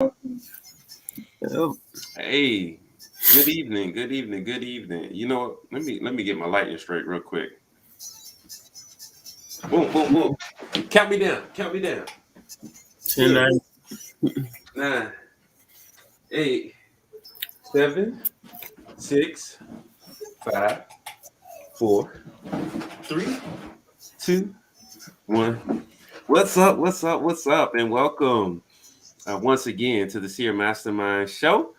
Yep. Hey, good evening, good evening, good evening. You know, let me get my lighting straight real quick. Boom, boom, boom. Count me down. Count me down. 10, 10, 9. 9, 8, 7, 6, 5, 4, 3, 2, 1. What's up? What's up? What's up? And welcome once again to the Seer Mastermind Show.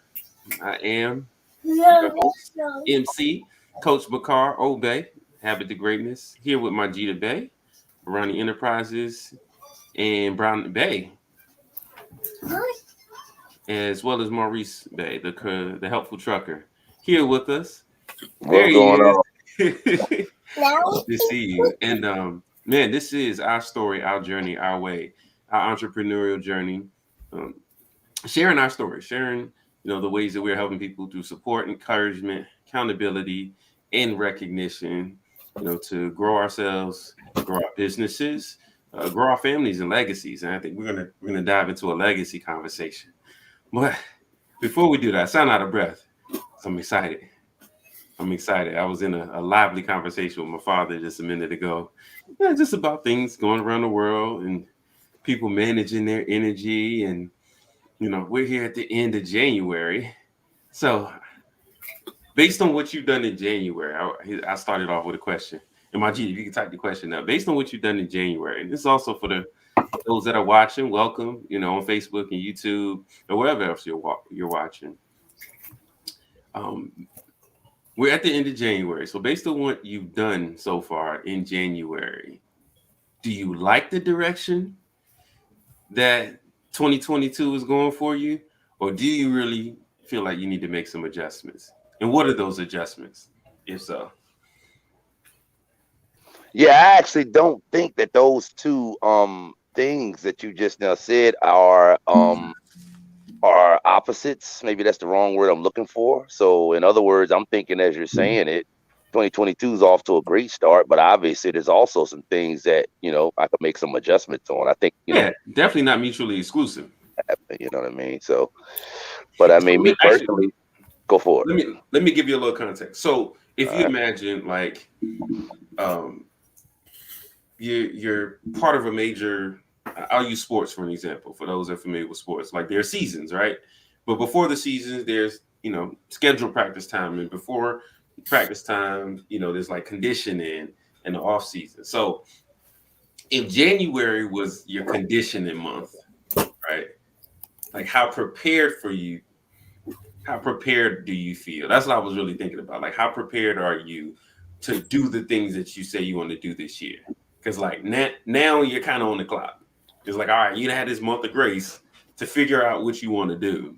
I am your host, MC, Coach Bakar Obey, Habit to Greatness, here with my Gita Bay, Ronnie Enterprises, and Brown Bay, as well as Maurice Bay, the helpful trucker, here with us. There What's he going is. on? Good to see you. And man, this is our story, our journey, our way, our entrepreneurial journey. Um, sharing our story, sharing the ways that we're helping people through support, encouragement, accountability, and recognition. To grow ourselves, grow our businesses, grow our families and legacies. And I think we're gonna dive into a legacy conversation. But before we do that, I sound out of breath. So I'm excited. I'm excited. I was in a lively conversation with my father just a minute ago. Yeah, just about things going around the world and people managing their energy. And we're here at the end of January. So based on what you've done in January, I started off with a question. And my G, if you can type the question now, based on what you've done in January, and this is also for those that are watching, welcome, on Facebook and YouTube or wherever else you're watching. Um, we're at the end of January. So based on what you've done so far in January, do you like the direction that 2022 is going for you? Or do you really feel like you need to make some adjustments? And what are those adjustments, if so? Yeah, I actually don't think that those two things that you just now said are opposites. Maybe that's the wrong word I'm looking for. So in other words, I'm thinking as you're saying it, 2022 is off to a great start, but obviously there's also some things that, I could make some adjustments on. I think, Yeah, definitely not mutually exclusive. you know what I mean? So, but I So mean, me personally, go for it. let me give you a little context. So if All you right. imagine like um you're part of a major, I'll use sports for an example for those that are familiar with sports. Like there are seasons, right? But before the seasons there's scheduled practice time, and before practice time there's like conditioning and the off season. So if January was your conditioning month, right? Like how prepared do you feel? That's what I was really thinking about. Like, how prepared are you to do the things that you say you want to do this year? Because like now you're kind of on the clock. It's like, all right, you had this month of grace to figure out what you want to do.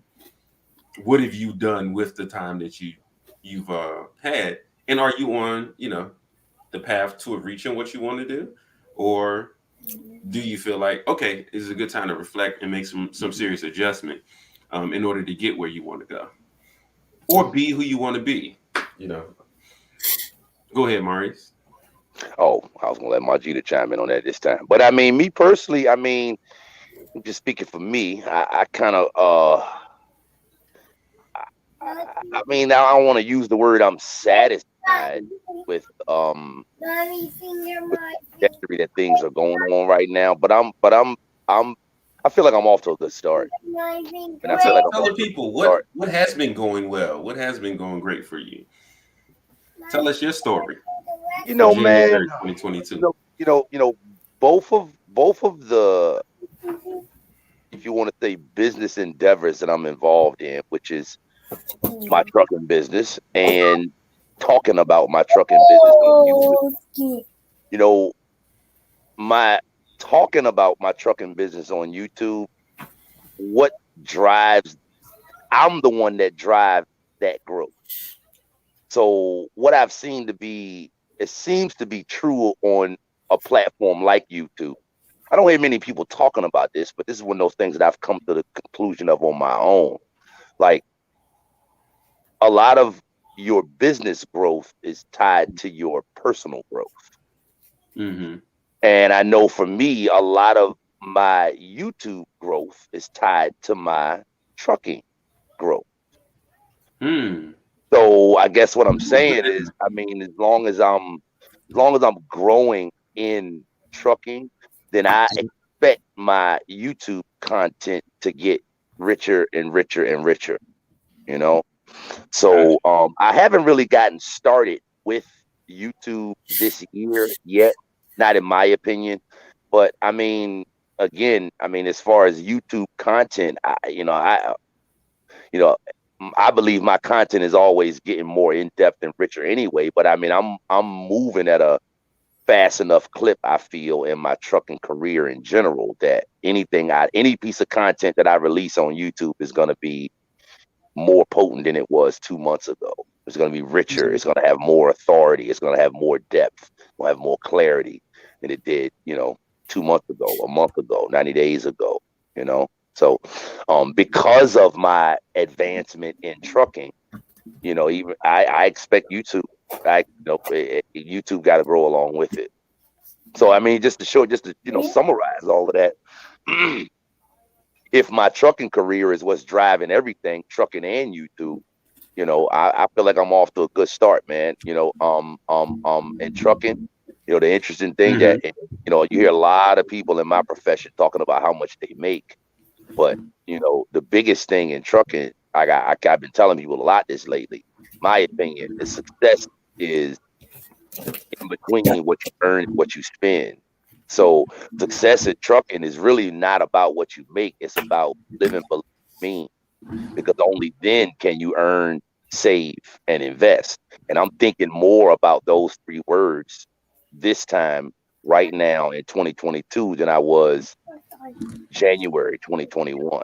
What have you done with the time that you've had? And are you on the path to reaching what you want to do, or do you feel like, okay, this is a good time to reflect and make some serious adjustment in order to get where you want to go, or be who you want to be? You know, go ahead, Maurice. Oh, I was gonna let Margita chime in on that this time. But I mean, me personally, I mean, just speaking for me, I kind of I mean, I don't want to use the word I'm satisfied with with the trajectory that things are going on right now, I'm I feel like I'm off to a good start. And I feel like I'm Tell off the to a people good start. what has been going well, what has been going great for you. Tell us your story You for know, man, January 2022. you know, both of the, if you want to say, business endeavors that I'm involved in, which is my trucking business and talking about my trucking business on YouTube. You know, my talking about my trucking business on YouTube, what drives, I'm the one that drives that growth. So what I've seen to be, it seems to be true on a platform like YouTube. I don't hear many people talking about this, but this is one of those things that I've come to the conclusion of on my own. Like, a lot of your business growth is tied to your personal growth. Mm-hmm. And I know for me, a lot of my YouTube growth is tied to my trucking growth. Hmm. So I guess what I'm saying is, I mean, as long as I'm growing in trucking, then I expect my YouTube content to get richer and richer and richer, you know? So I haven't really gotten started with YouTube this year yet, not in my opinion. But I mean, again, I mean, as far as YouTube content, you know, I believe my content is always getting more in depth and richer anyway. But I mean, I'm moving at a fast enough clip, I feel, in my trucking career in general, that any piece of content that I release on YouTube is going to be more potent than it was 2 months ago. It's going to be richer. It's going to have more authority. It's going to have more depth. Will have more clarity than it did, 2 months ago, a month ago, 90 days ago, you know? So, because of my advancement in trucking, even I expect YouTube, YouTube got to grow along with it. So, I mean, just to summarize all of that, if my trucking career is what's driving everything, trucking and YouTube, I feel like I'm off to a good start, man. And trucking, the interesting thing that, you hear a lot of people in my profession talking about how much they make, but the biggest thing in trucking, I've been telling people a lot this lately. My opinion is success is in between what you earn and what you spend. So success in trucking is really not about what you make. It's about living below means, because only then can you earn, save, and invest. And I'm thinking more about those three words this time right now in 2022 than I was January 2021.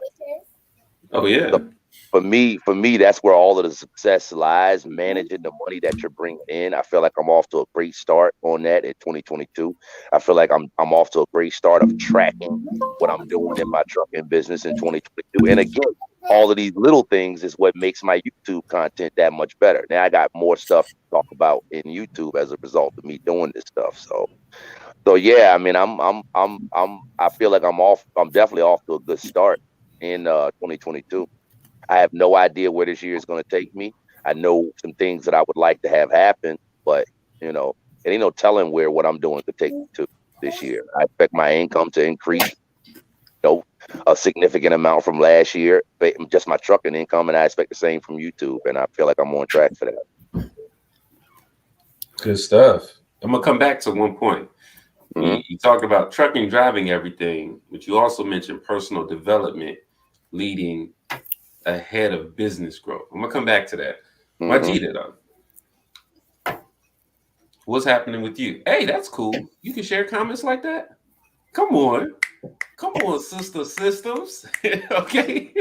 Oh yeah. So for me, that's where all of the success lies, managing the money that you're bringing in. I feel like I'm off to a great start on that in 2022. I feel like I'm off to a great start of tracking what I'm doing in my trucking business in 2022. And again, all of these little things is what makes my YouTube content that much better. Now I got more stuff to talk about in YouTube as a result of me doing this stuff. So yeah, I mean, I feel like I'm definitely off to a good start in 2022. I have no idea where this year is going to take me. I know some things that I would like to have happen, but it ain't no telling where what I'm doing could take me to this year. I expect my income to increase, a significant amount from last year, just my trucking income, and I expect the same from YouTube. And I feel like I'm on track for that. Good stuff. I'm gonna come back to one point. Mm-hmm. You talked about trucking driving everything, but you also mentioned personal development leading ahead of business growth. I'm gonna come back to that. Mm-hmm. What's happening with you? Hey, that's cool. You can share comments like that. Come on, sister systems. Okay,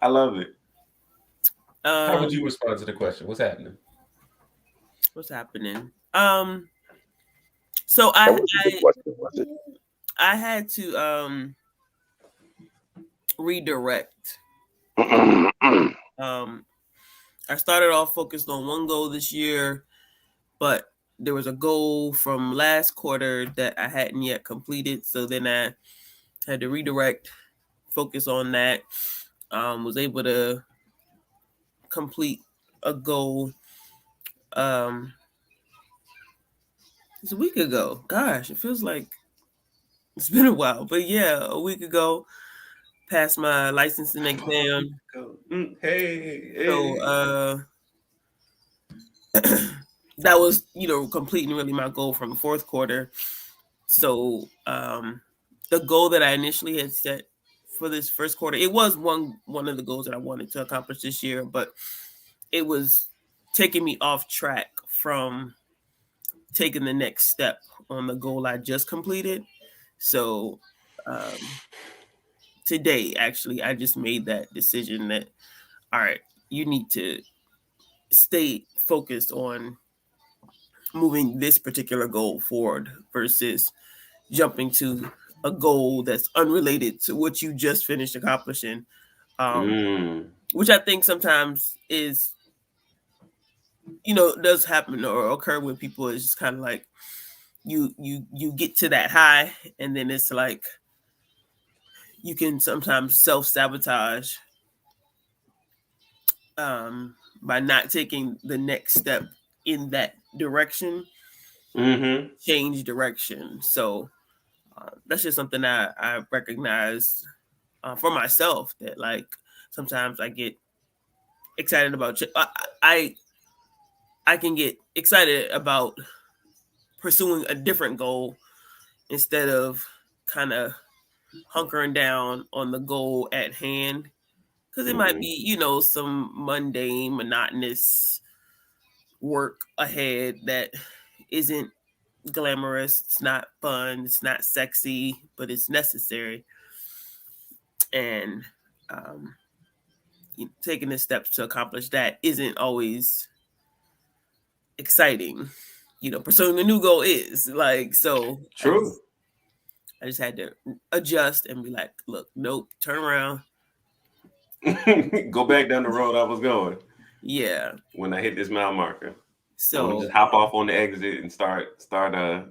I love it. How would you respond to the question? What's happening? What's happening? That So was a good question, was it? I had to redirect. I started off focused on one goal this year, but there was a goal from last quarter that I hadn't yet completed. So then I had to redirect, focus on that. Was able to complete a goal. It's a week ago. Gosh, it feels like it's been a while. But yeah, a week ago, passed my licensing exam. Hey. So that was, completing really my goal from the fourth quarter. So the goal that I initially had set for this first quarter, it was one of the goals that I wanted to accomplish this year, but it was taking me off track from taking the next step on the goal I just completed. So today, actually, I just made that decision that, all right, you need to stay focused on moving this particular goal forward versus jumping to a goal that's unrelated to what you just finished accomplishing, which I think sometimes is, does happen or occur with people. It's just kind of like you get to that high, and then it's like you can sometimes self-sabotage by not taking the next step in that direction, change direction. So that's just something I recognize for myself, that like sometimes I get excited about I can get excited about pursuing a different goal instead of kind of hunkering down on the goal at hand, because it might be, you know, some mundane, monotonous work ahead that isn't glamorous, it's not fun, it's not sexy, but it's necessary. And um, taking the steps to accomplish that isn't always exciting. You know, pursuing a new goal is like, so True. I just had to adjust and be like, look, nope, turn around. Go back down the road I was going. Yeah. When I hit this mile marker. So just hop off on the exit and start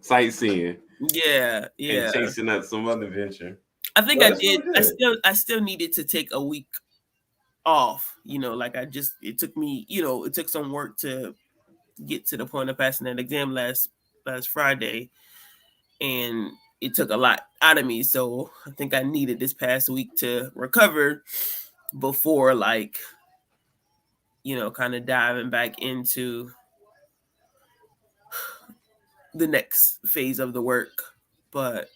sightseeing. Yeah. And chasing up some other venture. I think I did. I still needed to take a week off. You know, like it took me, you know, it took some work to get to the point of passing that exam last Friday, and it took a lot out of me. So I think I needed this past week to recover before, like, you know, kind of diving back into the next phase of the work. But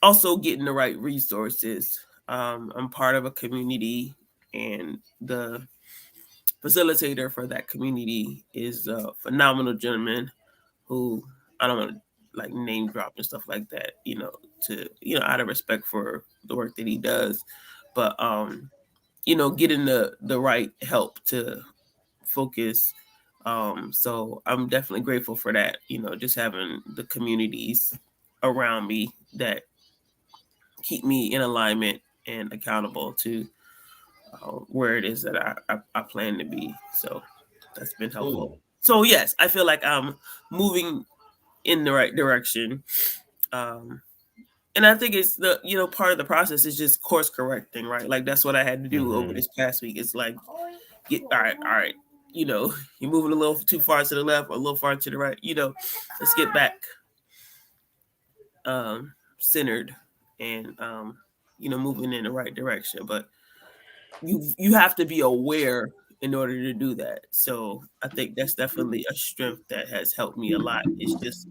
also getting the right resources. I'm part of a community, and the facilitator for that community is a phenomenal gentleman who, I don't want to like name drop and stuff like that, you know, to, you know, out of respect for the work that he does. But you know, getting the right help to focus. So I'm definitely grateful for that, you know, just having the communities around me that keep me in alignment and accountable to where it is that I plan to be. So that's been helpful. So yes, I feel like I'm moving in the right direction. And I think it's the, you know, part of the process is just course correcting, right? Like that's what I had to do over this past week. It's like, all right, you know, you're moving a little too far to the left or a little far to the right, you know, let's get back centered and you know, moving in the right direction. But you have to be aware in order to do that. So I think that's definitely a strength that has helped me a lot. It's just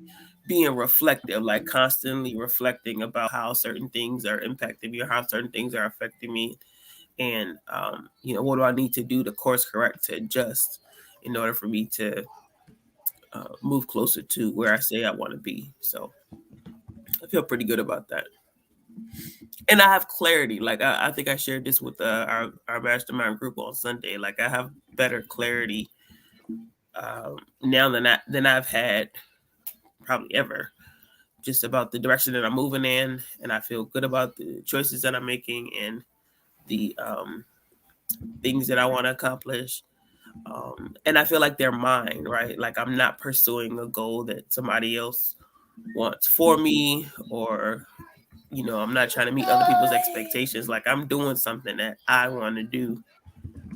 being reflective, like constantly reflecting about how certain things are impacting me or how certain things are affecting me. And, you know, what do I need to do to course correct, to adjust in order for me to move closer to where I say I want to be. So I feel pretty good about that. And I have clarity. Like I think I shared this with our mastermind group on Sunday. Like I have better clarity now than I've had probably ever, just about the direction that I'm moving in, and I feel good about the choices that I'm making and the things that I want to accomplish. And I feel like they're mine, right? Like I'm not pursuing a goal that somebody else wants for me, or, you know, I'm not trying to meet other people's expectations. Like I'm doing something that I want to do,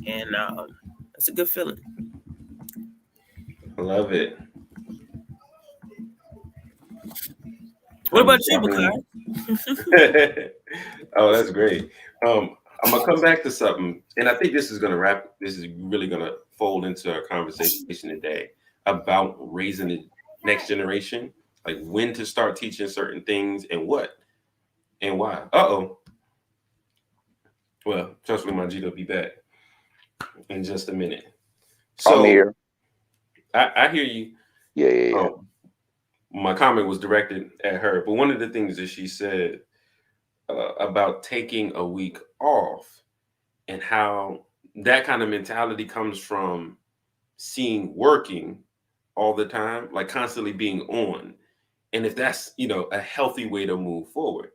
and it's a good feeling. I love it. What about you, Bakar? Oh, that's great. I'm gonna come back to something, and I think this is really gonna fold into our conversation today about raising the next generation, like when to start teaching certain things and what and why. Well, trust me, my G will be back in just a minute. So I'm here. I hear you. Yeah. My comment was directed at her, but one of the things that she said about taking a week off and how that kind of mentality comes from seeing working all the time, like constantly being on. And if that's, you know, a healthy way to move forward,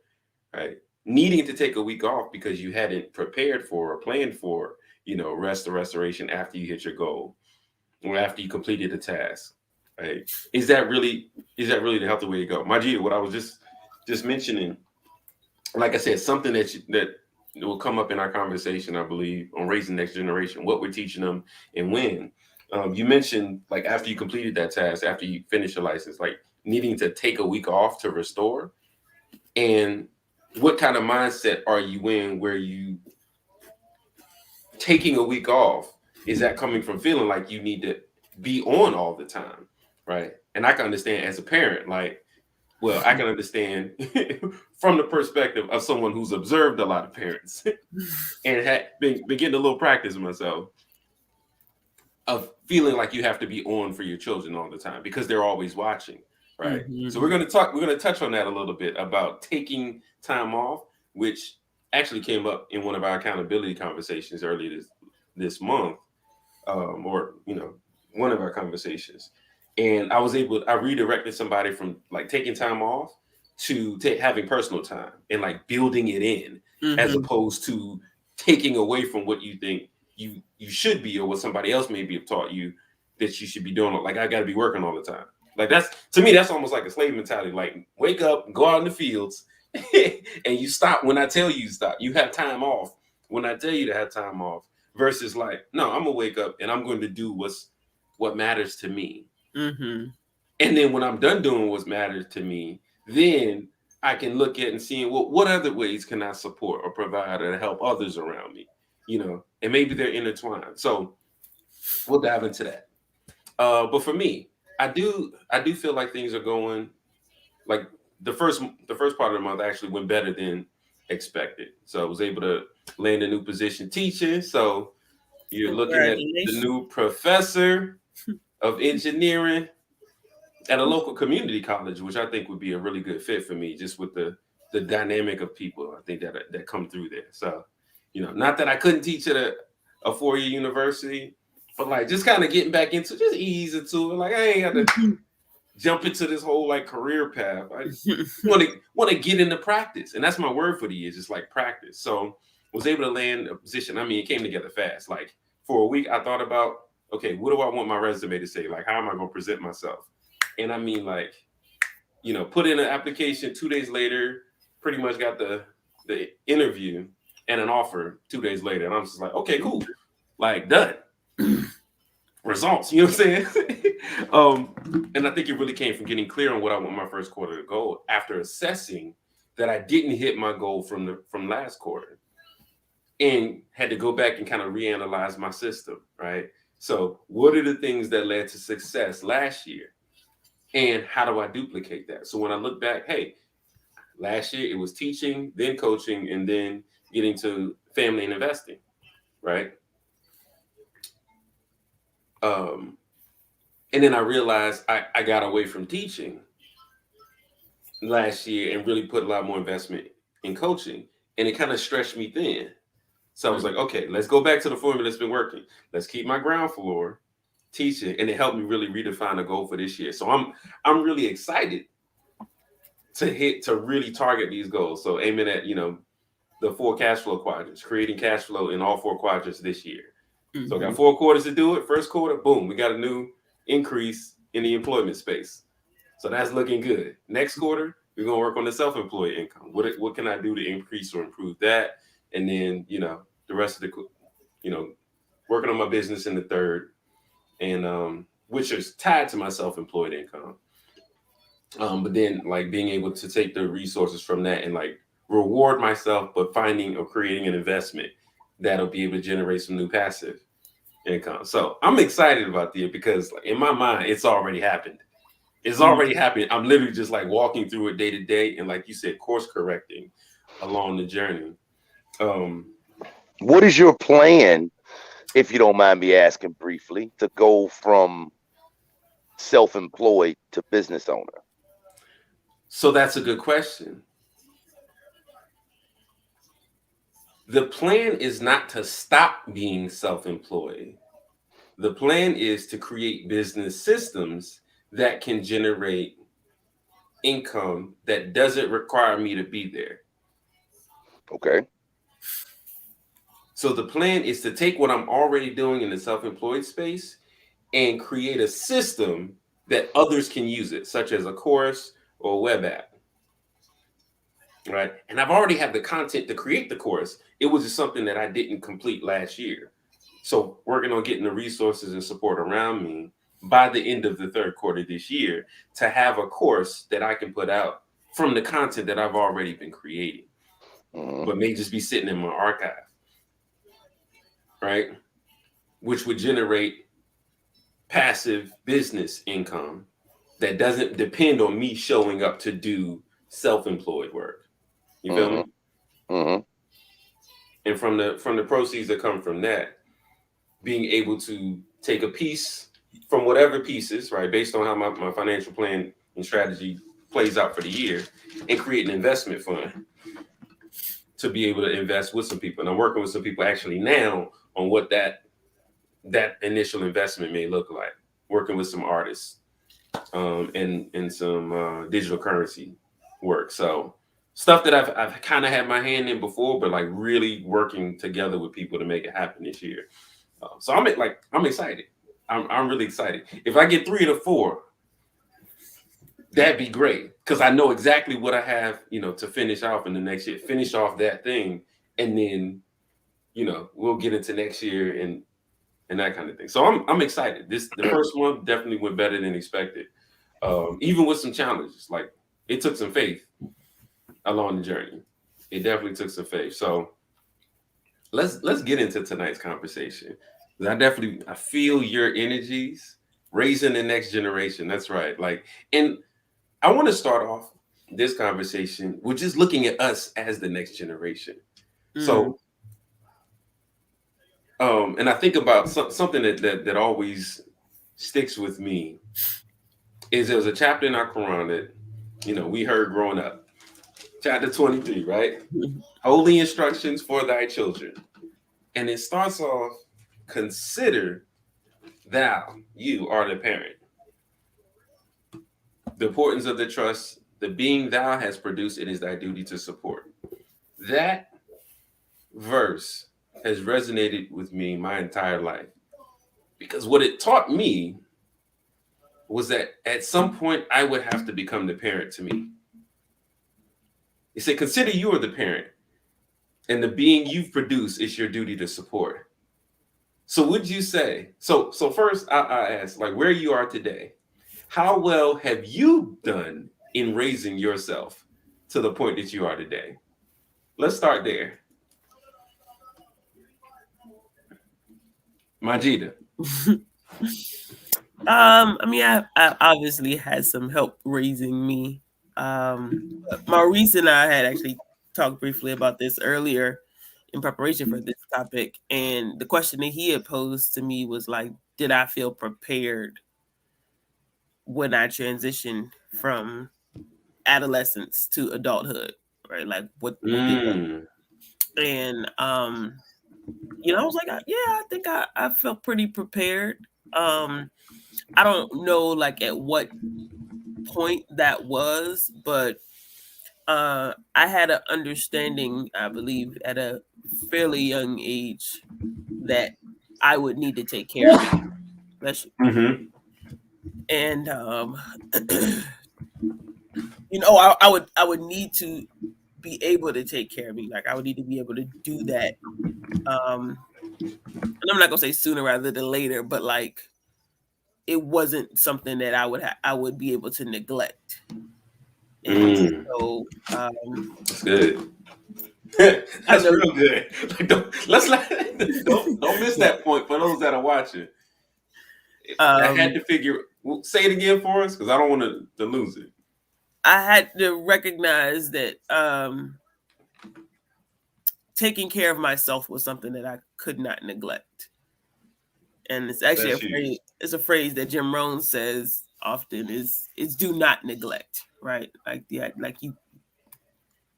right? Needing to take a week off because you hadn't prepared for or planned for, you know, rest or restoration after you hit your goal or after you completed a task, right? Is that really the healthy way to go? Majid, what I was just mentioning like I said, something that will come up in our conversation, I believe, on raising next generation, what we're teaching them and when. You mentioned like after you completed that task, after you finish your license, like needing to take a week off to restore. And what kind of mindset are you in where you taking a week off? Is that coming from feeling like you need to be on all the time? Right. And I can understand as a parent, like, well, I can understand from the perspective of someone who's observed a lot of parents and had been getting a little practice myself of feeling like you have to be on for your children all the time because they're always watching, right? So Mm-hmm. we're going to touch on that a little bit about taking time off, which actually came up in one of our accountability conversations earlier this month, or one of our conversations. And I redirected somebody from like taking time off to having personal time and like building it in, as Mm-hmm. opposed to taking away from what you think you should be, or what somebody else maybe have taught you that you should be doing. Like, I got to be working all the time. Like, that's, to me, that's almost like a slave mentality. Like, wake up, go out in the fields, and you stop when I tell you to stop. You have time off when I tell you to have time off. Versus like, no, I'm gonna wake up and I'm going to do what matters to me. Mm-hmm. And then when I'm done doing what matters to me, then I can look at and seeing, well, what other ways can I support or provide or help others around me, and maybe they're intertwined. So we'll dive into that. But for me, I do feel like things are going like the first part of the month actually went better than expected. So I was able to land a new position teaching. So you're looking at the Congratulations. new professor of engineering at a local community college, which I think would be a really good fit for me, just with the dynamic of people I think that come through there. So, not that I couldn't teach at a 4-year university, but like just kind of getting back into just ease into it. Like, I ain't got to jump into this whole like career path. I want to get into practice, and that's my word for the year, just like practice. So was able to land a position. I mean, it came together fast. Like for a week, I thought about, okay, what do I want my resume to say? Like, how am I going to present myself? And I mean, like, put in an application. 2 days later, pretty much got the interview and an offer 2 days later, and I'm just like, okay, cool, like done. Results, you know what I'm saying? And I think it really came from getting clear on what I want my first quarter to go after assessing that I didn't hit my goal from last quarter, and had to go back and kind of reanalyze my system, right? So what are the things that led to success last year, and how do I duplicate that? So when I look back, hey, last year it was teaching, then coaching, and then getting to family and investing, right? um And then I realized I got away from teaching last year and really put a lot more investment in coaching. And it kind of stretched me thin. So I was like, okay, let's go back to the formula that's been working. Let's keep my ground floor teaching. And it helped me really redefine a goal for this year. So I'm really excited to really target these goals. So aiming at, the 4 cash flow quadrants, creating cash flow in all 4 quadrants this year. So I got 4 quarters to do it. First quarter, boom, we got a new increase in the employment space. So that's looking good. Next quarter, we're gonna work on the self-employed income. What can I do to increase or improve that? And then, the rest of the, working on my business in the third, and which is tied to my self-employed income. But then like being able to take the resources from that and like reward myself, but finding or creating an investment that'll be able to generate some new passive income. So I'm excited about the because in my mind, it's already happened. It's already happened. I'm literally just like walking through it day to day, and like you said, course correcting along the journey. What is your plan, if you don't mind me asking briefly, to go from self-employed to business owner? So that's a good question. The plan is not to stop being self-employed. The plan is to create business systems that can generate income that doesn't require me to be there. Okay. So the plan is to take what I'm already doing in the self-employed space and create a system that others can use it, such as a course or a web app. right? And I've already had the content to create the course. It was just something that I didn't complete last year. So working on getting the resources and support around me by the end of the third quarter this year to have a course that I can put out from the content that I've already been creating, but may just be sitting in my archive, right? Which would generate passive business income that doesn't depend on me showing up to do self-employed work. You feel me? And from the proceeds that come from that, being able to take a piece from whatever pieces, right, based on how my financial plan and strategy plays out for the year, and create an investment fund to be able to invest with some people. And I'm working with some people actually now on what that initial investment may look like, working with some artists and some digital currency work. So stuff that I've kind of had my hand in before, but like really working together with people to make it happen this year. So I'm excited. I'm really excited. If I get 3 to 4, that'd be great, because I know exactly what I have, to finish off in the next year. Finish off that thing, and then, we'll get into next year and that kind of thing. So I'm excited. The first one definitely went better than expected. Even with some challenges, like it took some faith along the journey. It definitely took some faith. So let's get into tonight's conversation. I feel your energies, raising the next generation. That's right. And I want to start off this conversation with just looking at us as the next generation. So, and I think about something that always sticks with me is there's a chapter in our Quran that, we heard growing up. Chapter 23, right? Holy instructions for thy children. And it starts off, consider thou, you are the parent. The importance of the trust, the being thou has produced, it is thy duty to support. That verse has resonated with me my entire life, because what it taught me was that at some point I would have to become the parent to me. It said, consider you are the parent, and the being you've produced is your duty to support. So would you say, so first I ask, like, where you are today, how well have you done in raising yourself to the point that you are today? Let's start there. Majida. I mean, I obviously had some help raising me. Maurice and I had actually talked briefly about this earlier in preparation for this topic, and the question that he had posed to me was like, did I feel prepared when I transitioned from adolescence to adulthood, right? Like what did that? And I was like, yeah, I think I felt pretty prepared. I don't know like at what point that was, but I had an understanding, I believe, at a fairly young age that I would need to take care of me. And I would need to be able to take care of me. Like I would need to be able to do that. And I'm not gonna say sooner rather than later, but like it wasn't something that I would be able to neglect. And so that's good. That's real good. Like, don't miss that point for those that are watching. I had to say it again for us, because I don't want to lose it. I had to recognize that taking care of myself was something that I could not neglect. And it's actually a phrase that Jim Rohn says often is do not neglect, right?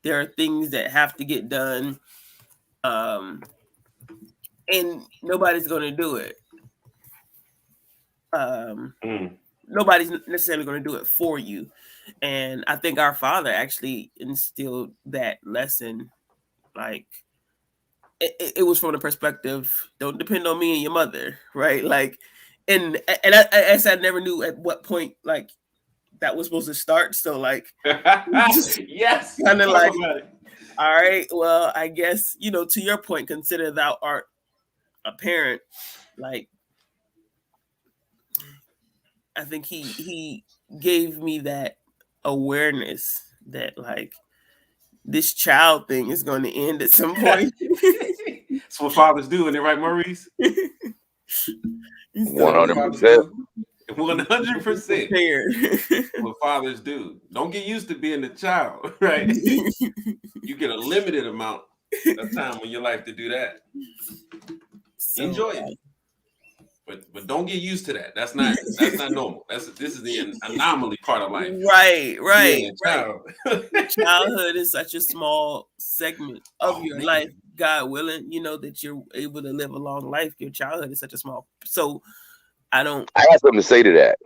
There are things that have to get done, and nobody's going to do it. Nobody's necessarily going to do it for you. And I think our father actually instilled that lesson. Like it was from the perspective, don't depend on me and your mother, right? Like, and I never knew at what point like that was supposed to start. So like, yes, kind of talk like, about it. all right, well, I guess, you know, to your point, consider thou art a parent. Like, I think he gave me that awareness that like this child thing is going to end at some point. That's what fathers do, isn't it right, Maurice? 100%. 100%. Prepared. What fathers do. Don't get used to being a child, right? You get a limited amount of time in your life to do that. So, Enjoy it. But don't get used to that. That's not normal. This is the anomaly part of life. right. Child. Childhood is such a small segment of your man. life. God willing, you know, that you're able to live a long life. Your childhood is such a small. So I have something to say to that.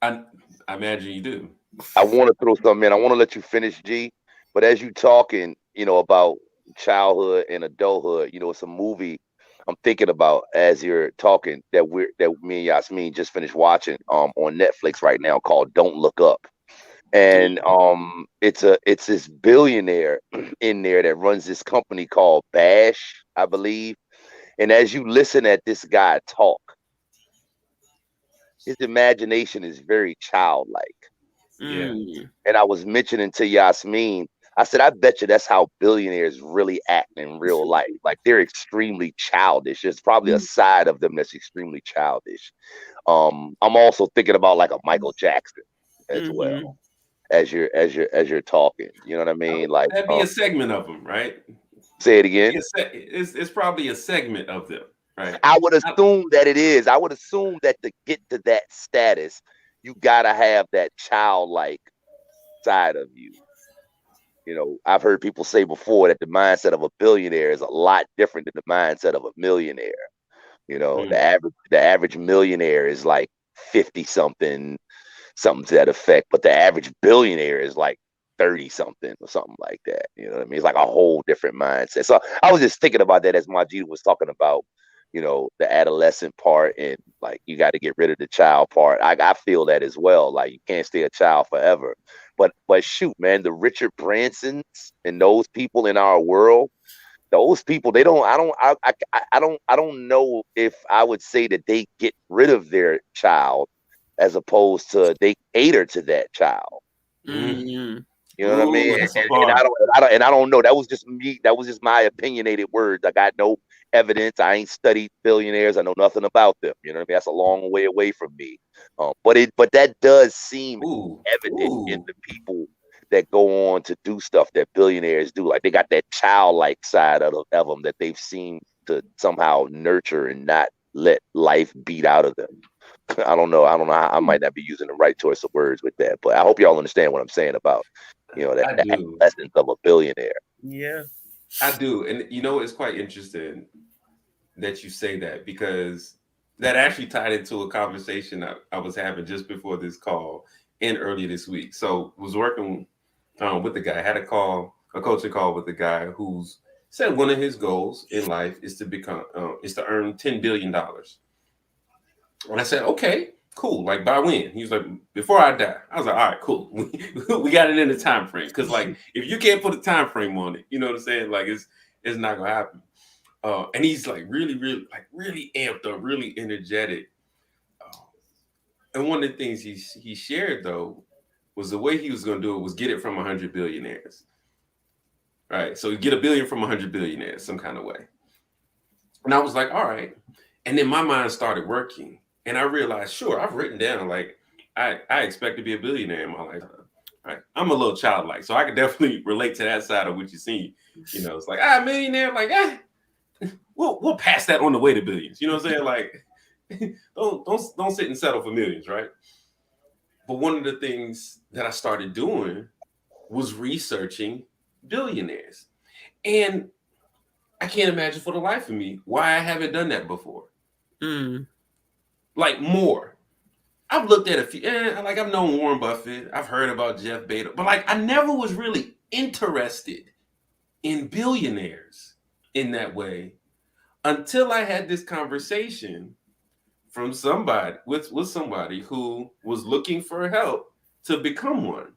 I imagine you do. I want to throw something in. I want to let you finish, G. But as you talking, you know, about childhood and adulthood, you know, it's a movie I'm thinking about as you're talking that me and Yasmin just finished watching on Netflix right now called Don't Look Up. And it's this billionaire in there that runs this company called Bash, I believe. And as you listen at this guy talk, his imagination is very childlike. Yeah. And I was mentioning to Yasmin, I said, I bet you that's how billionaires really act in real life. Like they're extremely childish. There's probably a side of them that's extremely childish. I'm also thinking about like a Michael Jackson as well as you're talking. You know what I mean? Like that'd be a segment of them, right? Say it again. It's probably a segment of them, right? I would assume that it is. I would assume that to get to that status, you gotta have that childlike side of you. You know, I've heard people say before that the mindset of a billionaire is a lot different than the mindset of a millionaire. You know, the average millionaire is like 50 something to that effect, but the average billionaire is like 30 something or something like that. You know what I mean? It's like a whole different mindset. So I was just thinking about that as Majid was talking about, you know, the adolescent part and like you got to get rid of the child part. I feel that as well. Like you can't stay a child forever. But shoot, man, the Richard Bransons and those people in our world, those people, they don't. I don't know if I would say that they get rid of their child as opposed to they cater to that child. You know what I mean? And I don't know. That was just me. That was just my opinionated words. I got no evidence. I ain't studied billionaires. I know nothing about them. You know what I mean? That's a long way away from me. But that does seem evident in the people that go on to do stuff that billionaires do. Like they got that childlike side of them that they've seen to somehow nurture and not let life beat out of them. I don't know. I might not be using the right choice of words with that, but I hope y'all understand what I'm saying about, you know, that essence of a billionaire. Yeah, I do. And you know, it's quite interesting that you say that because that actually tied into a conversation I was having just before this call and earlier this week. So was working with the guy, had a coaching call with the guy who's said one of his goals in life is to earn $10 billion. And I said, okay, cool. Like by when? He was like, before I die. I was like, all right, cool. We got it in the time frame. Cause like if you can't put a time frame on it, you know what I'm saying? Like it's not gonna happen. And he's like really amped up, really energetic. And one of the things he shared though was the way he was gonna do it was get it from 100 billionaires. Right. So you get $1 billion from 100 billionaires some kind of way. And I was like, all right. And then my mind started working. And I realized, sure, I've written down like I expect to be a billionaire in my life. Right. I'm a little childlike, so I can definitely relate to that side of what you see. You know, it's like millionaire, like we'll pass that on the way to billions. You know what I'm saying? Like don't sit and settle for millions, right? But one of the things that I started doing was researching billionaires. And I can't imagine for the life of me why I haven't done that before. Like more. I've looked at a few, like I've known Warren Buffett, I've heard about Jeff Bezos, but like I never was really interested in billionaires in that way until I had this conversation from somebody with somebody who was looking for help to become one.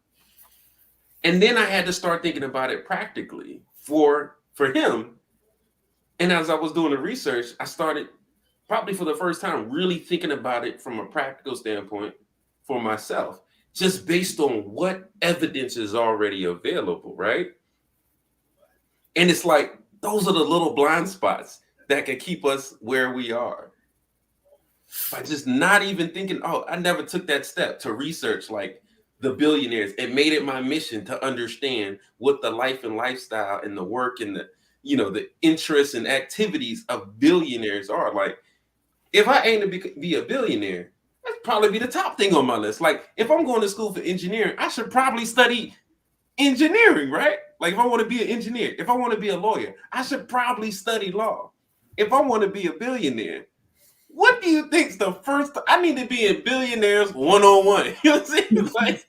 And then I had to start thinking about it practically for him. And as I was doing the research, I started probably for the first time really thinking about it from a practical standpoint for myself, just based on what evidence is already available, right? And it's like those are the little blind spots that can keep us where we are. By just not even thinking, oh, I never took that step to research like the billionaires and made it my mission to understand what the life and lifestyle and the work and the, the interests and activities of billionaires are. Like, if I aim to be a billionaire, that'd probably be the top thing on my list. Like, if I'm going to school for engineering, I should probably study engineering, right? Like, if I want to be an engineer, if I want to be a lawyer, I should probably study law. If I want to be a billionaire, what do you think's the first? I need to be in Billionaires 101. You know what I'm saying? Like,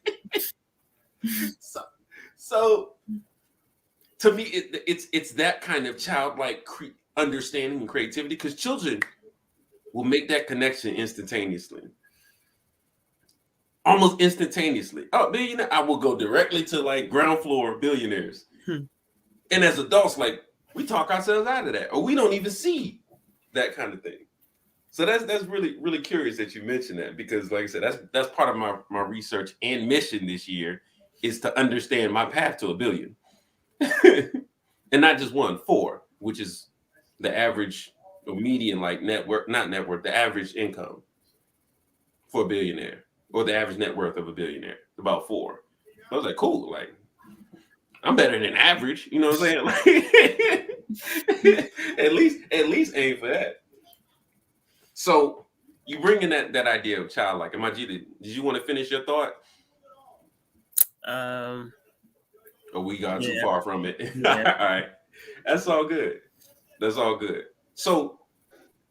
so to me, it's that kind of childlike understanding and creativity, because children will make that connection instantaneously. Almost instantaneously. Oh, billionaire, I will go directly to like ground floor billionaires. And as adults, like, we talk ourselves out of that, or we don't even see that kind of thing. So that's really, really curious that you mentioned that, because like I said, that's part of my research and mission this year, is to understand my path to $1 billion. And not just 4, which is the average or median, like the average income for a billionaire, or the average net worth of a billionaire, about 4. I was like, cool, like, I'm better than average, you know what I'm saying? Like, at least aim for that. So you bring in that idea of childlike. Majid, did you want to finish your thought? Or we got too far from it? Yeah. All right, that's all good. That's all good. So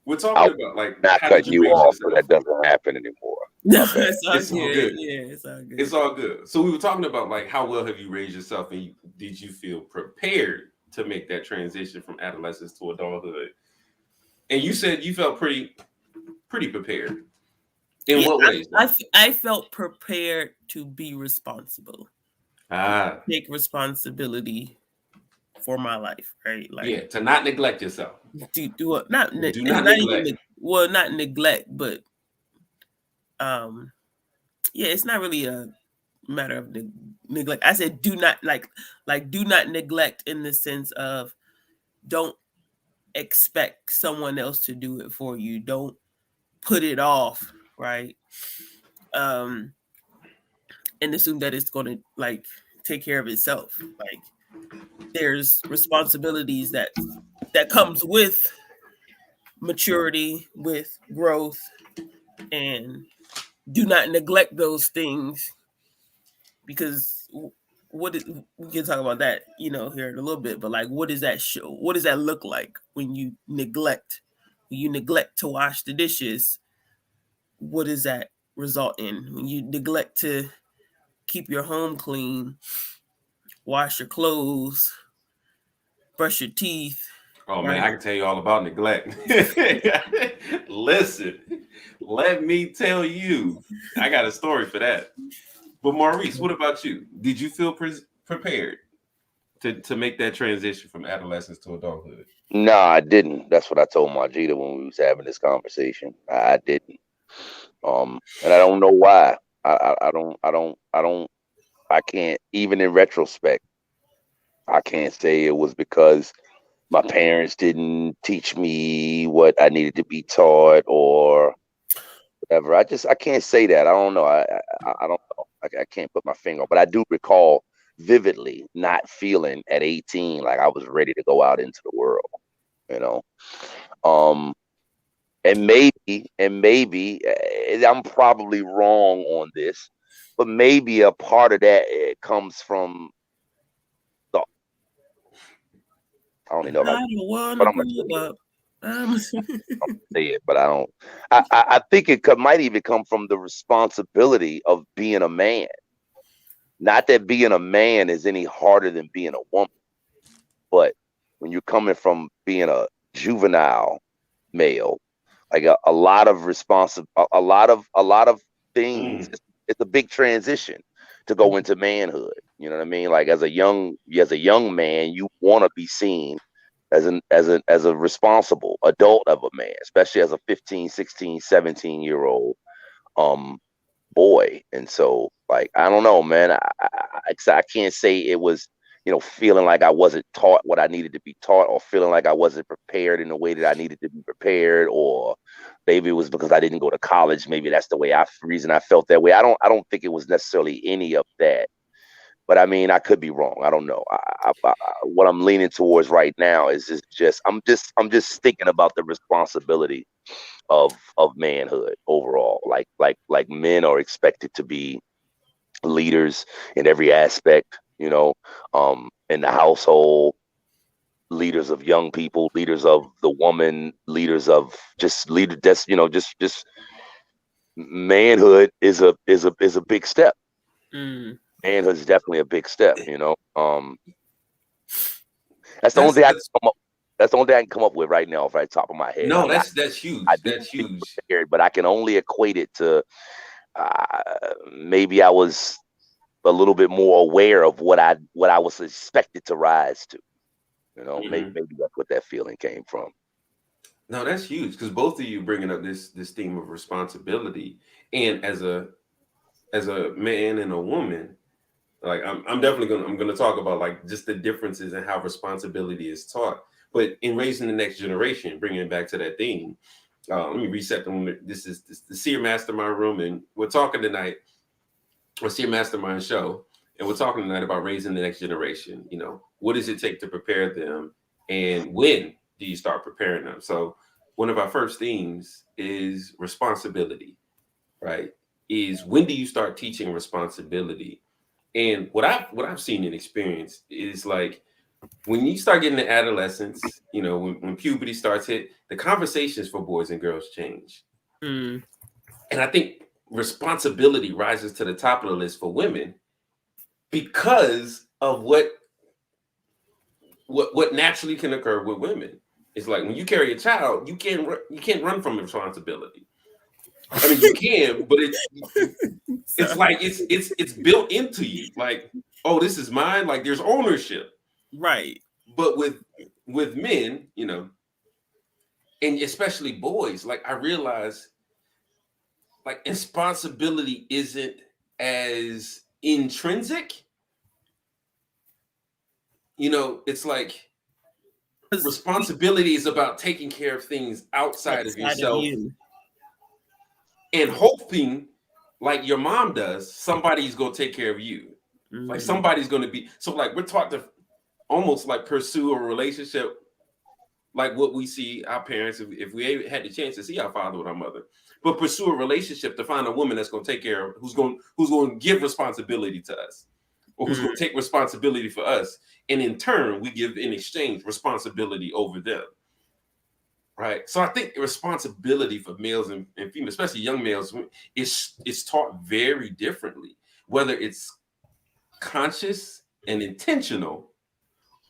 we're talking about like not cut you off, but that doesn't happen anymore. No, it's all good. Yeah, it's all good. It's all good. So we were talking about like how well have you raised yourself, and did you feel prepared to make that transition from adolescence to adulthood? And you said you felt pretty prepared. In what ways? I felt prepared to be responsible. Take responsibility for my life, right? Like, to not neglect yourself. Not neglect, but it's not really a matter of neglect. I said do not do not neglect, in the sense of don't expect someone else to do it for you. Don't put it off, right? And assume that it's going to like take care of itself. Like, there's responsibilities that comes with maturity, with growth, and do not neglect those things, because we can talk about that, here in a little bit, but like, what does that show? What does that look like when you neglect to wash the dishes? What does that result in? When you neglect to keep your home clean, wash your clothes, brush your teeth. Oh, man, I can tell you all about neglect. Listen, let me tell you, I got a story for that. But Maurice, what about you? Did you feel prepared to make that transition from adolescence to adulthood? No, I didn't. That's what I told Majida when we was having this conversation. I didn't. And I don't know why. I can't, even in retrospect, I can't say it was because my parents didn't teach me what I needed to be taught or whatever. I can't say that. I don't know. I don't know. I can't put my finger on, but I do recall vividly not feeling at 18 like I was ready to go out into the world, and maybe I'm probably wrong on this, but maybe a part of that comes from the, I don't even know if I'm say it, but I don't. I think it might even come from the responsibility of being a man. Not that being a man is any harder than being a woman, but when you're coming from being a juvenile male, like a lot of a lot of things, it's a big transition. to go into manhood. You know what I mean? Like as a young man, you want to be seen as a responsible adult of a man, especially as a 15, 16, 17-year-old boy. And so, like, I don't know, man. I can't say it was, feeling like I wasn't taught what I needed to be taught, or feeling like I wasn't prepared in the way that I needed to be prepared, or maybe it was because I didn't go to college. Maybe that's the reason I felt that way. I don't think it was necessarily any of that. But I mean, I could be wrong. I don't know. What I'm leaning towards right now is I'm just thinking about the responsibility of manhood overall. Like men are expected to be leaders in every aspect, in the household, leaders of young people, leaders of the woman, leaders of that's just manhood is a big step. Manhood is definitely a big step, that's the only thing I can come up. That's the only thing I can come up with right now, off the top of my head. No, that's huge. That's huge. Prepared, but I can only equate it to maybe I was a little bit more aware of what I was expected to rise to. Maybe that's what that feeling came from. No, that's huge, because both of you bringing up this theme of responsibility, and as a man and a woman, like I'm definitely gonna talk about like just the differences in how responsibility is taught. But in raising the next generation, bringing it back to that theme, let me reset them. This is the Seer Mastermind room, and we're talking tonight, or Seer Mastermind show, and we're talking tonight about raising the next generation. What does it take to prepare them, and when do you start preparing them? So one of our first themes is responsibility, right? Is when do you start teaching responsibility? And what I've seen and experienced is like when you start getting to adolescence, when puberty starts hit, the conversations for boys and girls change. And I think responsibility rises to the top of the list for women because of what naturally can occur with women. It's like when you carry a child, you can't run from responsibility. I mean, you can, but it's like it's built into you. Like, oh, this is mine. Like, there's ownership, right? But with men, and especially boys, like I realize, like responsibility isn't as intrinsic. It's like responsibility is about taking care of things outside of yourself, and hoping, like your mom does, somebody's gonna take care of you. Like somebody's gonna be. So like we're taught to almost like pursue a relationship like what we see our parents, if we had the chance to see our father with our mother, but pursue a relationship to find a woman that's going to take care of, who's going to give responsibility to us, or who's going to take responsibility for us, and in turn we give in exchange responsibility over them, right? So I think responsibility for males and females, especially young males, is taught very differently, whether it's conscious and intentional,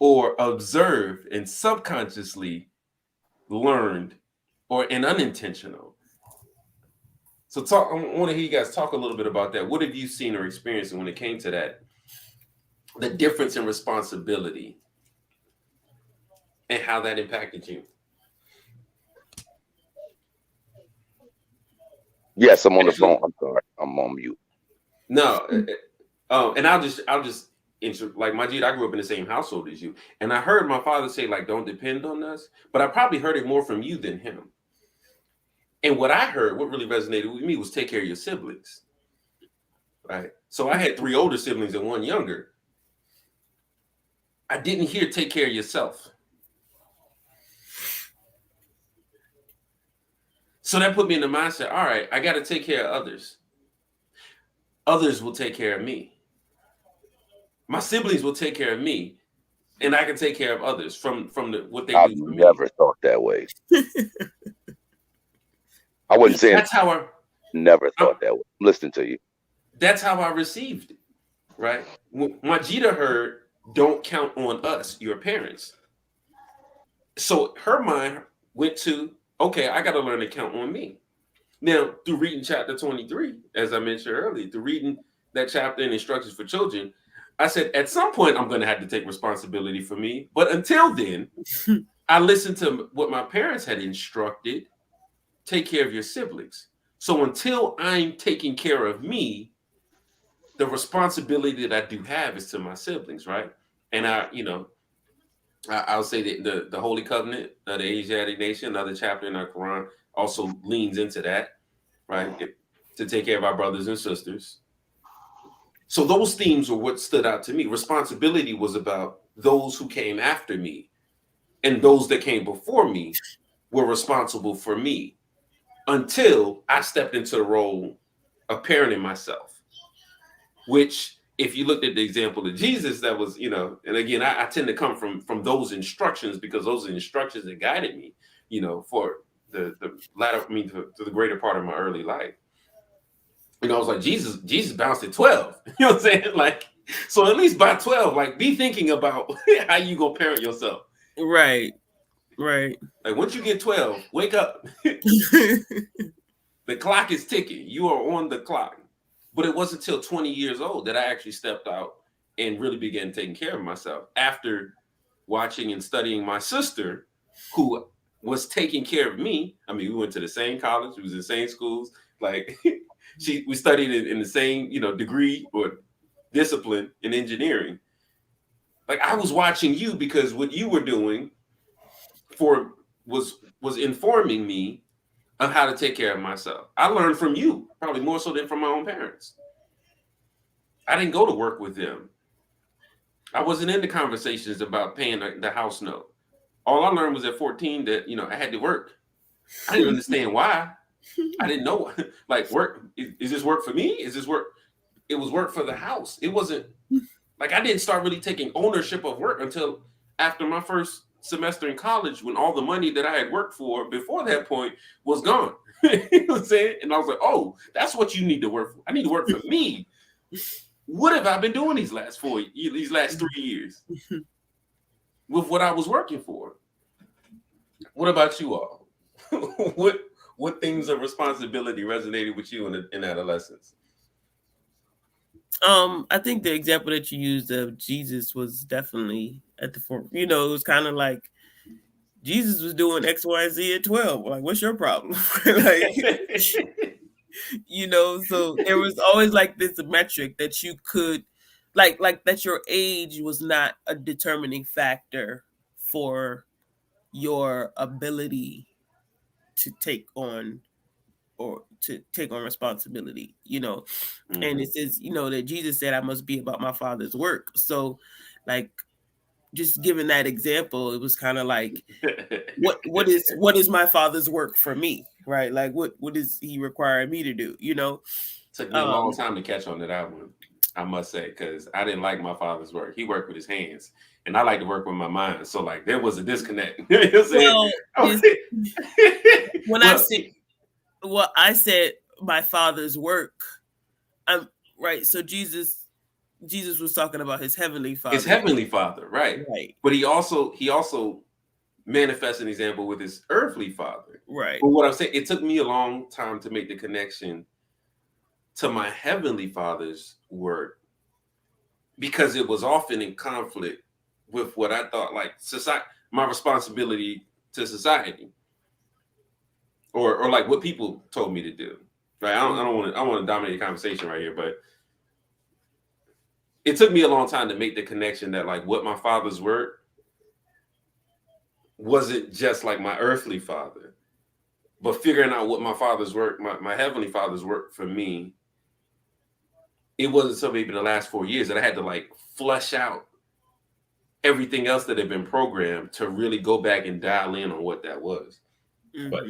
or observed and subconsciously learned, and unintentional. So I want to hear you guys talk a little bit about that. What have you seen or experienced when it came to that, the difference in responsibility and how that impacted you? Yes, I'm on the phone. I'm sorry, I'm on mute. No, and I'll just like Majid, I grew up in the same household as you, and I heard my father say like, "Don't depend on us," but I probably heard it more from you than him. And what I heard, what really resonated with me, was take care of your siblings, right? So I had 3 older siblings and 1 younger. I didn't hear take care of yourself. So that put me in the mindset, all right, I got to take care of others. Others will take care of me. My siblings will take care of me, and I can take care of others from what they do for me. I've never thought that way. I wouldn't say that's how I never thought that way. Listen to you. That's how I received it, right? Majida heard, "Don't count on us, your parents." So her mind went to, okay, I got to learn to count on me. Now, through reading chapter 23, as I mentioned earlier, through reading that chapter in Instructions for Children, I said, at some point, I'm going to have to take responsibility for me. But until then, I listened to what my parents had instructed, take care of your siblings. So until I'm taking care of me, the responsibility that I do have is to my siblings, right? And I'll say that the Holy Covenant of the Asiatic nation, another chapter in our Quran, also leans into that, right? To take care of our brothers and sisters. So those themes were what stood out to me. Responsibility was about those who came after me, and those that came before me were responsible for me until I stepped into the role of parenting myself, which if you looked at the example of Jesus, that was, and again, I tend to come from those instructions because those are instructions that guided me, for the latter, to the greater part of my early life. I was like, Jesus bounced at 12. You know what I'm saying? Like, so at least by 12, like, be thinking about how you gonna parent yourself. Right. Like, once you get 12, wake up. The clock is ticking. You are on the clock. But it wasn't until 20 years old that I actually stepped out and really began taking care of myself after watching and studying my sister, who was taking care of me. I mean, we went to the same college, we was in the same schools. Like, we studied in the same, degree or discipline in engineering. Like, I was watching you because what you were doing was informing me of how to take care of myself. I learned from you, probably more so than from my own parents. I didn't go to work with them. I wasn't in the conversations about paying the house note. All I learned was at 14 that, I had to work. I didn't understand why. I didn't know. Like, work, is this work for me? Is this work? It was work for the house. It wasn't, like, I didn't start really taking ownership of work until after my first semester in college, when all the money that I had worked for before that point was gone. You know what I'm saying? And I was like, oh, that's what you need to work for. I need to work for me. What have I been doing these last 3 years with what I was working for? What about you all? What things of responsibility resonated with you in adolescence? I think the example that you used of Jesus was definitely at the forefront. It was kind of like Jesus was doing X, Y, Z at 12. Like, what's your problem? Like, so there was always like this metric that you could, like that your age was not a determining factor for your ability to take on responsibility, Mm-hmm. And it says, that Jesus said, I must be about my Father's work. So, like, just given that example, it was kind of like, what is my Father's work for me, right? Like, what is He requiring me to do? Took me a long time to catch on to that one, I must say, because I didn't like my father's work. He worked with his hands, and I like to work with my mind. So, like, there was a disconnect. You know what I'm saying? When I said my Father's work, I'm right. So Jesus was talking about his heavenly Father. His heavenly Father, right? But he also manifests an example with his earthly father, right? But what I'm saying, it took me a long time to make the connection to my heavenly Father's work, because it was often in conflict with what I thought, like, society, my responsibility to society, or like what people told me to do. Right? I don't want to dominate the conversation right here, but it took me a long time to make the connection that, like, what my father's work wasn't just like my earthly father, but figuring out what my father's work, my heavenly Father's work for me. It wasn't so maybe the last 4 years that I had to, like, flush out everything else that had been programmed to really go back and dial in on what that was. Mm-hmm. But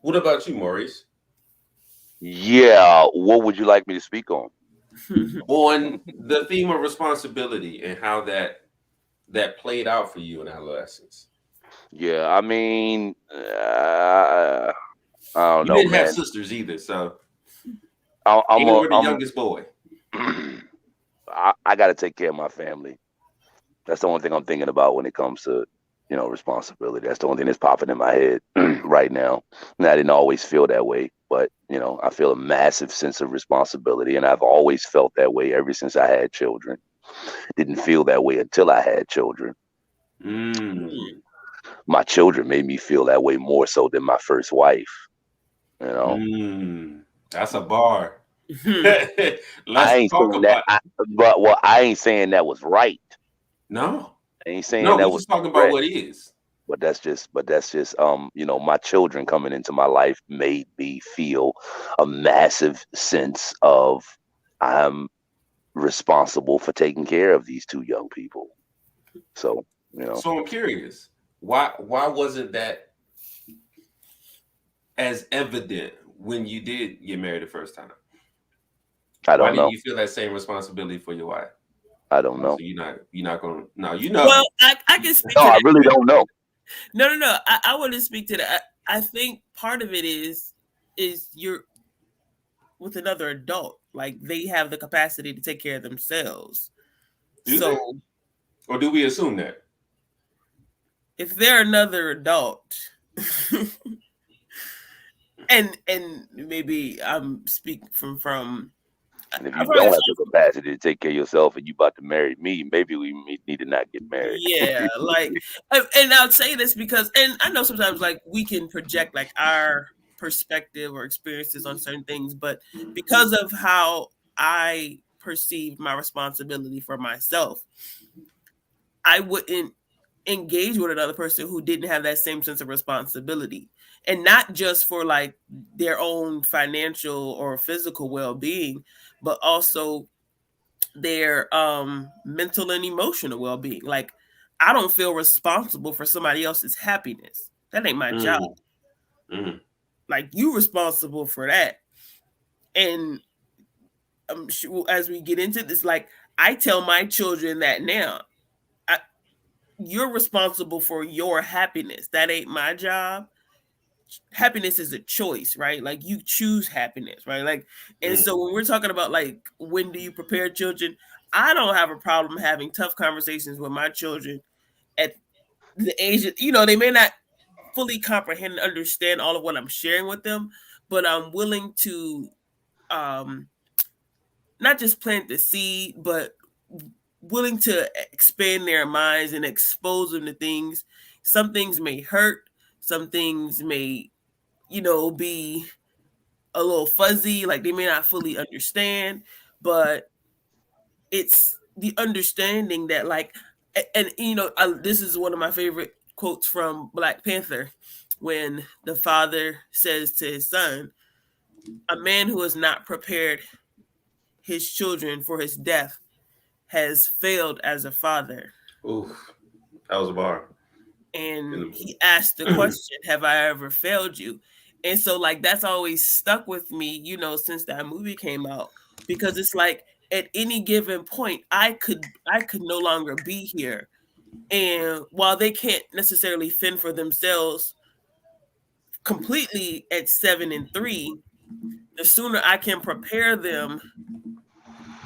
what about you, Maurice? Yeah, what would you like me to speak on? On the theme of responsibility and how that played out for you in adolescence. Yeah, I mean, I don't know, You didn't man. have sisters either, so I'm the youngest boy. I got to take care of my family. That's the only thing I'm thinking about when it comes to, responsibility. That's the only thing that's popping in my head right now. And I didn't always feel that way. But, I feel a massive sense of responsibility, and I've always felt that way ever since I had children. Didn't feel that way until I had children. Mm. My children made me feel that way more so than my first wife. That's a bar. I Let's ain't talk saying that, about. I ain't saying that was right. No, I ain't saying no, that we're was just talking about correct. what is. But that's just my children coming into my life made me feel a massive sense of I'm responsible for taking care of these two young people. So, So I'm curious, why wasn't that as evident when you did get married the first time? I Why don't didn't know. you feel that same responsibility for your wife? I don't So know. you're not gonna no, Well, I can speak No, to I that. really don't know. No. I want to speak to that. I think part of it is you're with another adult. Like they have the capacity to take care of themselves. Do they? So Or do we assume that? if they're another adult, and maybe I'm speaking from And if I you probably don't have the capacity to take care of yourself and you about to marry me, maybe we need to not get married. yeah, like, and I'll say this because, and I know sometimes like we can project like our perspective or experiences on certain things, but because of how I perceived my responsibility for myself, I wouldn't engage with another person who didn't have that same sense of responsibility, and not just for like their own financial or physical well-being, but also their mental and emotional well-being. Like I don't feel responsible for somebody else's happiness. That ain't my job. Mm, mm, Like you responsible for that. And as we get into this, like I tell my children that now. You're responsible for your happiness. That ain't my job. Happiness is a choice, right? Like you choose happiness, right? Like, and mm. so when we're talking about like when do you prepare children, I don't have a problem having tough conversations with my children at the age of, they may not fully comprehend and understand all of what I'm sharing with them, but I'm willing to um not just plant the seed, but willing to expand their minds and expose them to things. Some things may hurt, some things may, be a little fuzzy, like they may not fully understand, but it's the understanding that like, and this is one of my favorite quotes from Black Panther when the father says to his son, a man who has not prepared his children for his death has failed as a father. Oof, that was a bar. And he asked the question, have I ever failed you? And so like that's always stuck with me, since that movie came out, because it's like at any given point I could no longer be here. And while they can't necessarily fend for themselves completely at 7 and 3, the sooner I can prepare them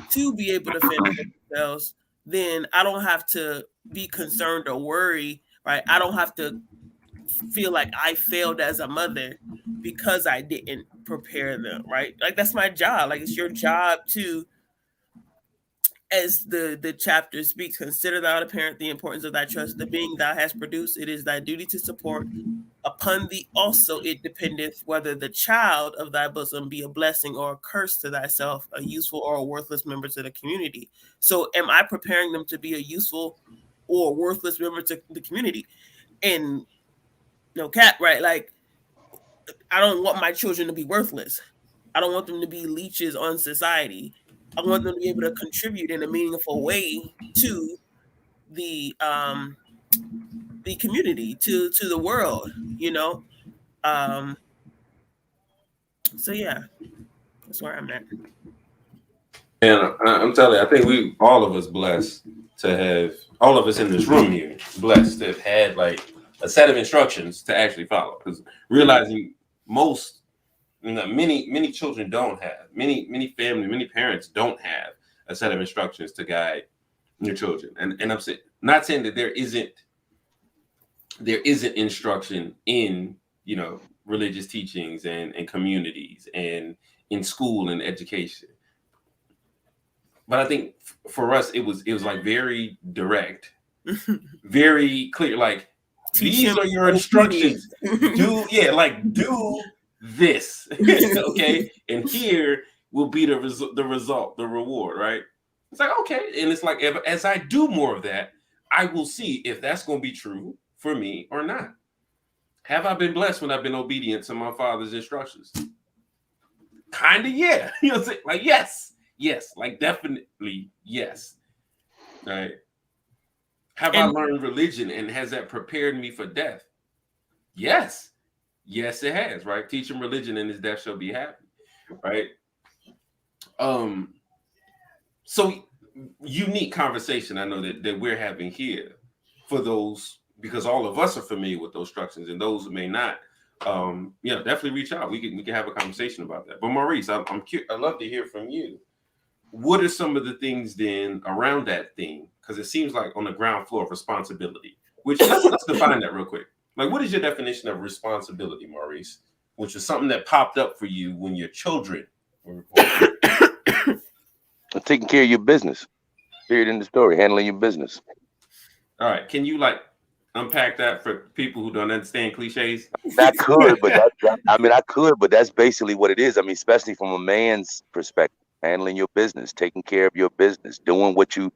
to be able to fend for themselves, then I don't have to be concerned or worry, right? I don't have to feel like I failed as a mother because I didn't prepare them, right? Like that's my job. Like it's your job to, as the chapter speaks, consider thou the parent the importance of thy trust, the being thou hast produced, it is thy duty to support. Upon thee also it dependeth whether the child of thy bosom be a blessing or a curse to thyself, a useful or a worthless member to the community. So am I preparing them to be a useful or worthless member to the community? And no cap, right? Like I don't want my children to be worthless. I don't want them to be leeches on society. I want them to be able to contribute in a meaningful way to the community, to the world, you know. Um, so yeah, that's where I'm at. And I'm telling you, I think we all of us blessed to have all of us in this room here blessed to have had like a set of instructions to actually follow. Because realizing most, many children don't have many parents don't have a set of instructions to guide your children. And I'm saying not saying that there isn't instruction in religious teachings and communities and in school and education. But I think for us, it was like very direct, very clear. Like, these are your instructions. Do this, okay? And here will be the result, the reward, right? It's like, okay, and it's like, as I do more of that, I will see if that's going to be true for me or not. Have I been blessed when I've been obedient to my father's instructions? Kind of, yeah. You know what I'm saying? Like, yes, like definitely yes. Right? Have I learned religion, and has that prepared me for death? Yes, it has. Right? Teach him religion, and his death shall be happy. Right? So unique conversation I know that we're having here for those, because all of us are familiar with those instructions, and those who may not, definitely reach out. We can have a conversation about that. But Maurice, I'd love to hear from you. What are some of the things then around that thing? Because it seems like on the ground floor of responsibility, which let's define that real quick. Like, what is your definition of responsibility, Maurice? Which is something that popped up for you when your children were born. Taking care of your business. Period in the story. Handling your business. All right. Can you unpack that for people who don't understand cliches? I could, but that's basically what it is. I mean, especially from a man's perspective, handling your business, taking care of your business, doing what you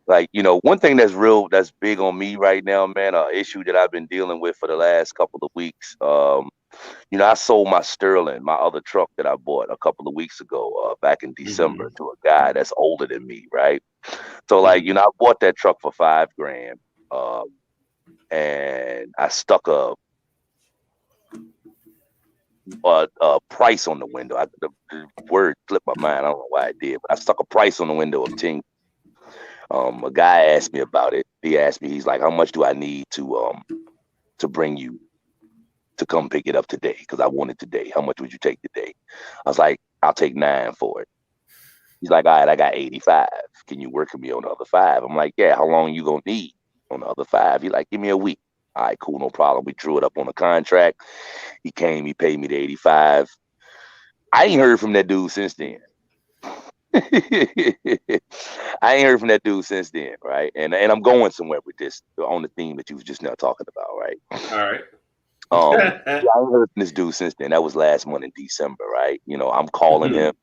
like. One thing that's big on me right now, man, an issue that I've been dealing with for the last couple of weeks. I sold my Sterling, my other truck that I bought a couple of weeks ago, back in December, to a guy that's older than me, right? So, I bought that truck for $5,000, and I stuck a price on the window. The word slipped my mind. I don't know why I did, but I stuck a price on the window of 10. A guy asked me about it. He asked me, he's like, "How much do I need to bring you to come pick it up today? Because I want it today. How much would you take today?" I was like, "I'll take 9 for it." He's like, "All right, I got 85. Can you work with me on the other 5?" I'm like, "Yeah, how long you gonna need on the other 5?" He's like, "Give me a week." All right, cool, no problem. We drew it up on the contract. He came, he paid me the 85. I ain't heard from that dude since then. I ain't heard from that dude since then, right? And I'm going somewhere with this on the theme that you was just now talking about, right? All right. I ain't heard from this dude since then. That was last month in December, right? I'm calling him.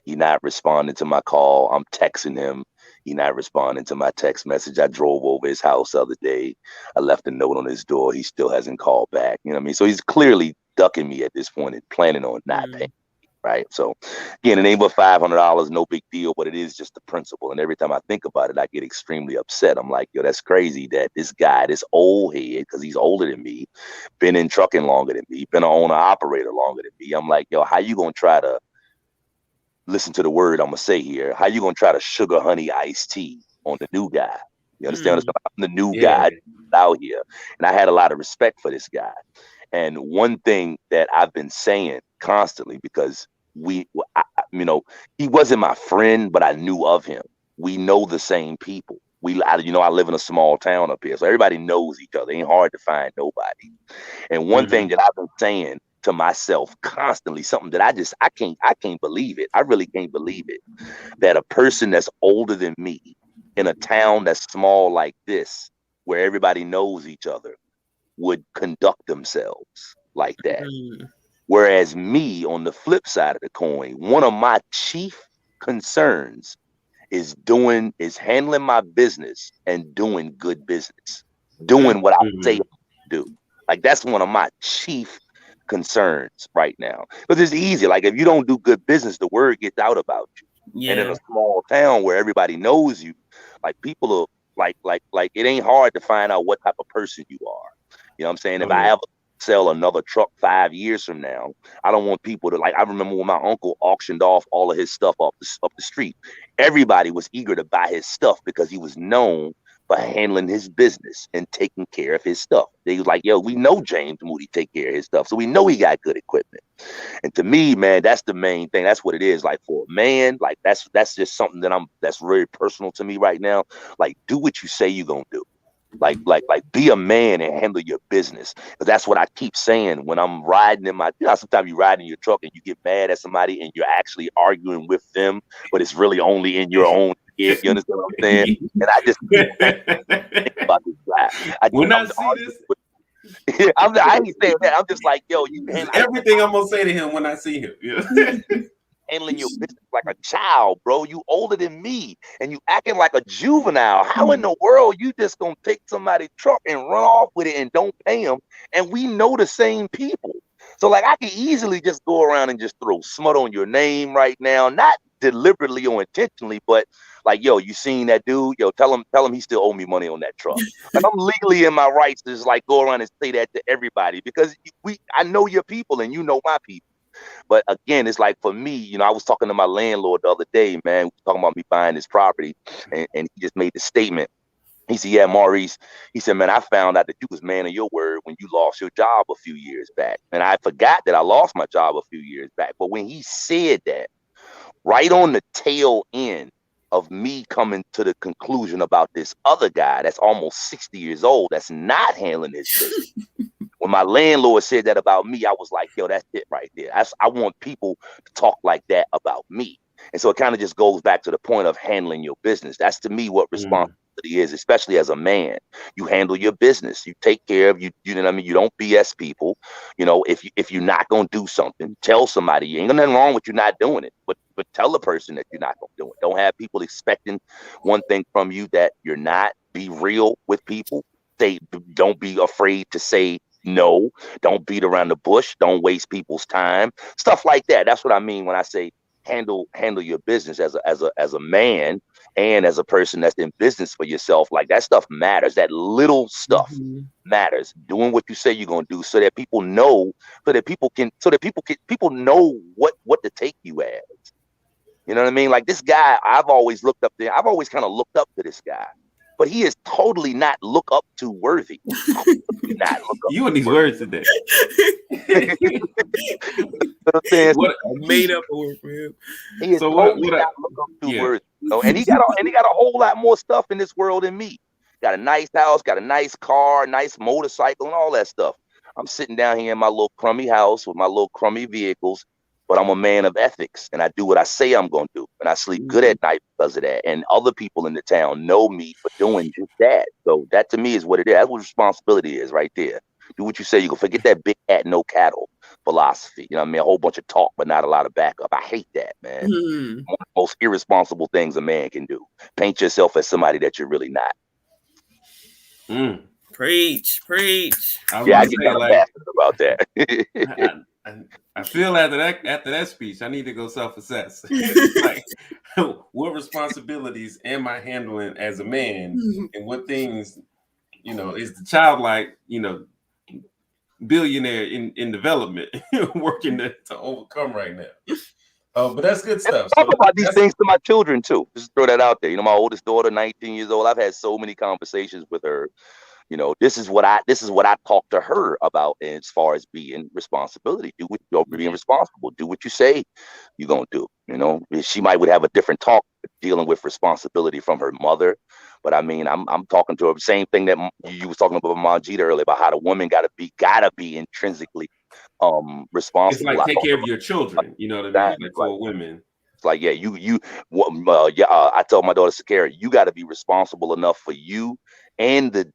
He not responding to my call. I'm texting him. He not responding to my text message. I drove over his house the other day. I left a note on his door. He still hasn't called back. You know what I mean? So he's clearly ducking me at this point and planning on not paying. Right. So again, it ain't but $500, no big deal, but it is just the principle. And every time I think about it, I get extremely upset. I'm like, yo, that's crazy that this guy, this old head, because he's older than me, been in trucking longer than me, been an owner operator longer than me. I'm like, yo, how you gonna try to listen to the word I'm gonna say here? How you gonna try to sugar honey iced tea on the new guy? You understand? I'm the new guy out here, and I had a lot of respect for this guy. And one thing that I've been saying constantly, because he wasn't my friend, but I knew of him. We know the same people. I live in a small town up here, so everybody knows each other. It ain't hard to find nobody. And one thing that I've been saying to myself constantly, something that I can't believe it. I really can't believe it, that a person that's older than me in a town that's small like this, where everybody knows each other, would conduct themselves like that. Whereas me, on the flip side of the coin, one of my chief concerns is handling my business and doing good business, doing what I say I do. Like, that's one of my chief concerns right now. Because it's easy. Like, if you don't do good business, the word gets out about you. Yeah. And in a small town where everybody knows you, like, people are like it ain't hard to find out what type of person you are. You know what I'm saying? If I ever sell another truck 5 years from now, I don't want people to, I remember when my uncle auctioned off all of his stuff up the street. Everybody was eager to buy his stuff because he was known for handling his business and taking care of his stuff. They was like, yo, we know James Moody take care of his stuff, so we know he got good equipment. And to me, man, that's the main thing. That's what it is. Like, for a man, like, that's just something that's very personal to me right now. Like, do what you say you're gonna do. Be a man and handle your business. Because that's what I keep saying when I'm riding in my, sometimes you ride in your truck and you get mad at somebody and you're actually arguing with them, but it's really only in your own head. You understand what I'm saying? And I just keep thinking about this guy. When I I'm see this, I ain't saying that. I'm just like, yo, you can everything I'm gonna say to him when I see him. Yeah. handling your business like a child, bro. You older than me and you acting like a juvenile. How in the world you just gonna take somebody's truck and run off with it and don't pay them? And we know the same people. So like I can easily just go around and just throw smut on your name right now, not deliberately or intentionally, but like, yo, you seen that dude? Yo, tell him he still owe me money on that truck. Like I'm legally in my rights to just like go around and say that to everybody because I know your people and you know my people. But again, it's like for me, I was talking to my landlord the other day, man, talking about me buying this property, and he just made the statement. He said, yeah, Maurice, he said, man, I found out that you was man of your word when you lost your job a few years back. And I forgot that I lost my job a few years back. But when he said that, right on the tail end of me coming to the conclusion about this other guy that's almost 60 years old that's not handling his business. When my landlord said that about me, I was like, yo, that's it right there. I want people to talk like that about me. And so it kind of just goes back to the point of handling your business. That's to me what responsibility is, especially as a man. You handle your business. You take care of you know what I mean? You don't BS people. If you're not gonna do something, tell somebody. You ain't got nothing wrong with you not doing it. But tell the person that you're not gonna do it. Don't have people expecting one thing from you that you're not. Be real with people. Don't be afraid to say no. Don't beat around the bush. Don't waste people's time. Stuff like that. That's what I mean when I say handle your business as a man and as a person that's in business for yourself. Like that stuff matters. That little stuff matters. Doing what you say you're gonna do, so that people know, so that people know what to take you as. You know what I mean? Like this guy, I've always kind of looked up to this guy, but he is totally not look up to worthy. Totally not look up you and these words today. What made up a word for him? He is totally not look up to worthy. And he got a whole lot more stuff in this world than me. Got a nice house, got a nice car, nice motorcycle, and all that stuff. I'm sitting down here in my little crummy house with my little crummy vehicles, but I'm a man of ethics and I do what I say I'm going to do. And I sleep good at night because of that. And other people in the town know me for doing just that. So that to me is what it is. That's what responsibility is right there. Do what you say. You can forget that big cat, no cattle philosophy. You know what I mean? A whole bunch of talk, but not a lot of backup. I hate that, man. One of the most irresponsible things a man can do. Paint yourself as somebody that you're really not. Preach. I get like, about that. I feel after that speech, I need to go self-assess. Like, what responsibilities am I handling as a man, and what things, is the childlike, billionaire in development working to overcome right now. But that's good stuff. Talk about these things to my children too. Just throw that out there. My oldest daughter, 19 years old. I've had so many conversations with her. This is what I talk to her about as far as being responsibility. Being responsible. Do what you say you're gonna do. She might would have a different talk dealing with responsibility from her mother, but I mean, I'm talking to her. Same thing that you was talking about Majida earlier about how the woman gotta be intrinsically responsible. It's like take care of your children. You know what I mean? Like for women. It's like, yeah, I tell my daughter Sakara, you got to be responsible enough for you and the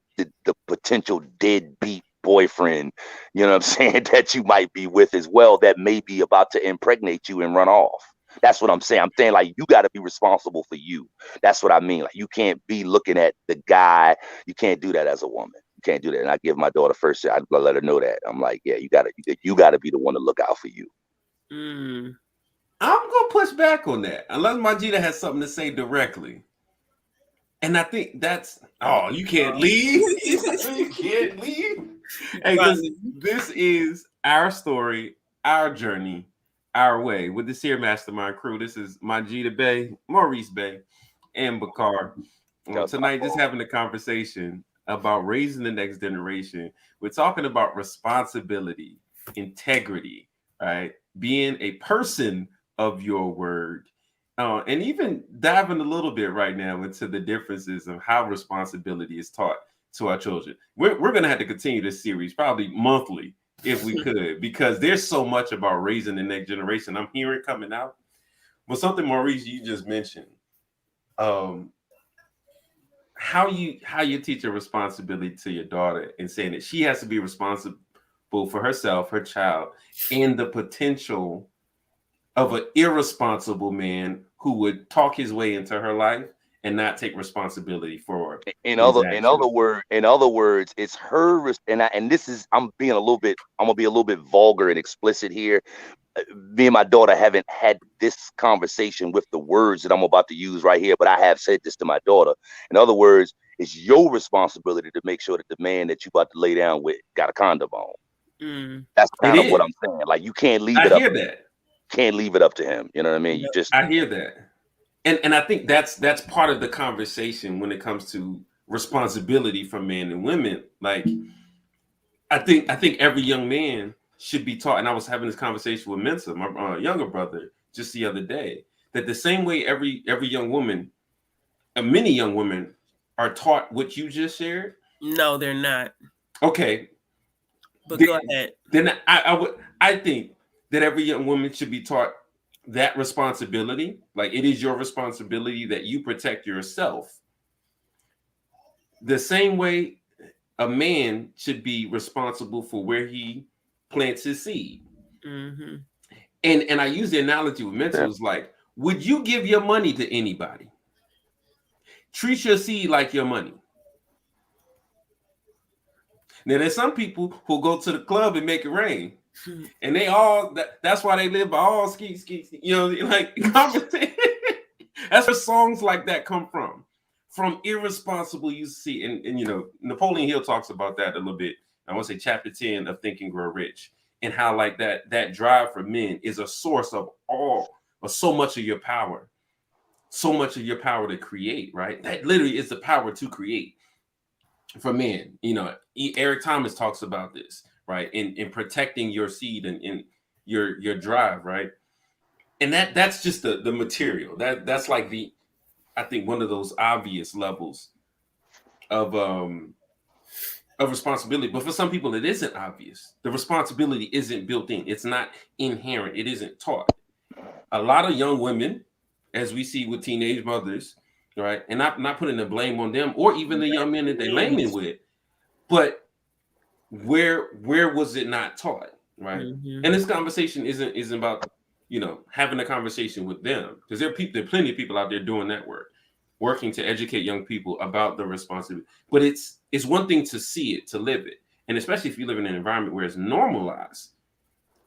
potential deadbeat boyfriend, you know what I'm saying, that you might be with as well, that may be about to impregnate you and run off. That's what I'm saying. I'm saying, like, you got to be responsible for you. That's what I mean. Like, you can't be looking at the guy. You can't do that as a woman. You can't do that. And I give my daughter first. I let her know that. I'm like, yeah, you got to be the one to look out for you. I'm gonna push back on that unless Majida has something to say directly. And I think that's you can't leave. You can't leave. Hey, this is our story, our journey, our way with the Seer Mastermind crew. This is Majida Bey, Maurice Bey, and Bakar. Tonight, just having a conversation about raising the next generation. We're talking about responsibility, integrity, right? Being a person of your word. And even diving a little bit right now into the differences of how responsibility is taught to our children. We're going to have to continue this series probably monthly if we could, because there's so much about raising the next generation I'm hearing coming out. But something, Maurice, you just mentioned, how you teach a responsibility to your daughter and saying that she has to be responsible for herself, her child, and the potential of an irresponsible man who would talk his way into her life and not take responsibility for In his other actions. words, it's her. And this is, I'm gonna be a little bit vulgar and explicit here. Me and my daughter haven't had this conversation with the words that I'm about to use right here, but I have said this to my daughter. In other words, it's your responsibility to make sure that the man that you about to lay down with got a condom on. That's It kind of what is. I'm saying. Like, you can't leave I it up. hear that. Can't leave it up to him. You know what I mean? You just. I hear that. And I think that's part of the conversation when it comes to responsibility for men and women. Like, I think every young man should be taught, and I was having this conversation with Mensa, my younger brother, just the other day, that the same way every young woman, many young women are taught what you just shared. No, they're not. Okay. But go ahead. Then I think that every young woman should be taught that responsibility. Like, it is your responsibility that you protect yourself. The same way a man should be responsible for where he plants his seed. Mm-hmm. And I use the analogy with mentors, like, would you give your money to anybody? Treat your seed like your money. Now, there's some people who go to the club and make it rain. And they all, that's why they live by all ski, you know, like, that's where songs like that come from irresponsible, you see. And you know, Napoleon Hill talks about that a little bit. I want to say chapter 10 of Think and Grow Rich, and how like that drive for men is a source of so much of your power to create, right? That literally is the power to create for men. You know, Eric Thomas talks about this, right? In protecting your seed and in your drive, right? And that's just the material. That's like I think one of those obvious levels of responsibility. But for some people, it isn't obvious. The responsibility isn't built in. It's not inherent. It isn't taught. A lot of young women, as we see with teenage mothers, right? And not putting the blame on them or even the young men that they laying with, but where was it not taught, right? Mm-hmm. And this conversation isn't about, you know, having a conversation with them, because there are plenty of people out there doing that work, working to educate young people about the responsibility. But it's one thing to see it, to live it, and especially if you live in an environment where it's normalized,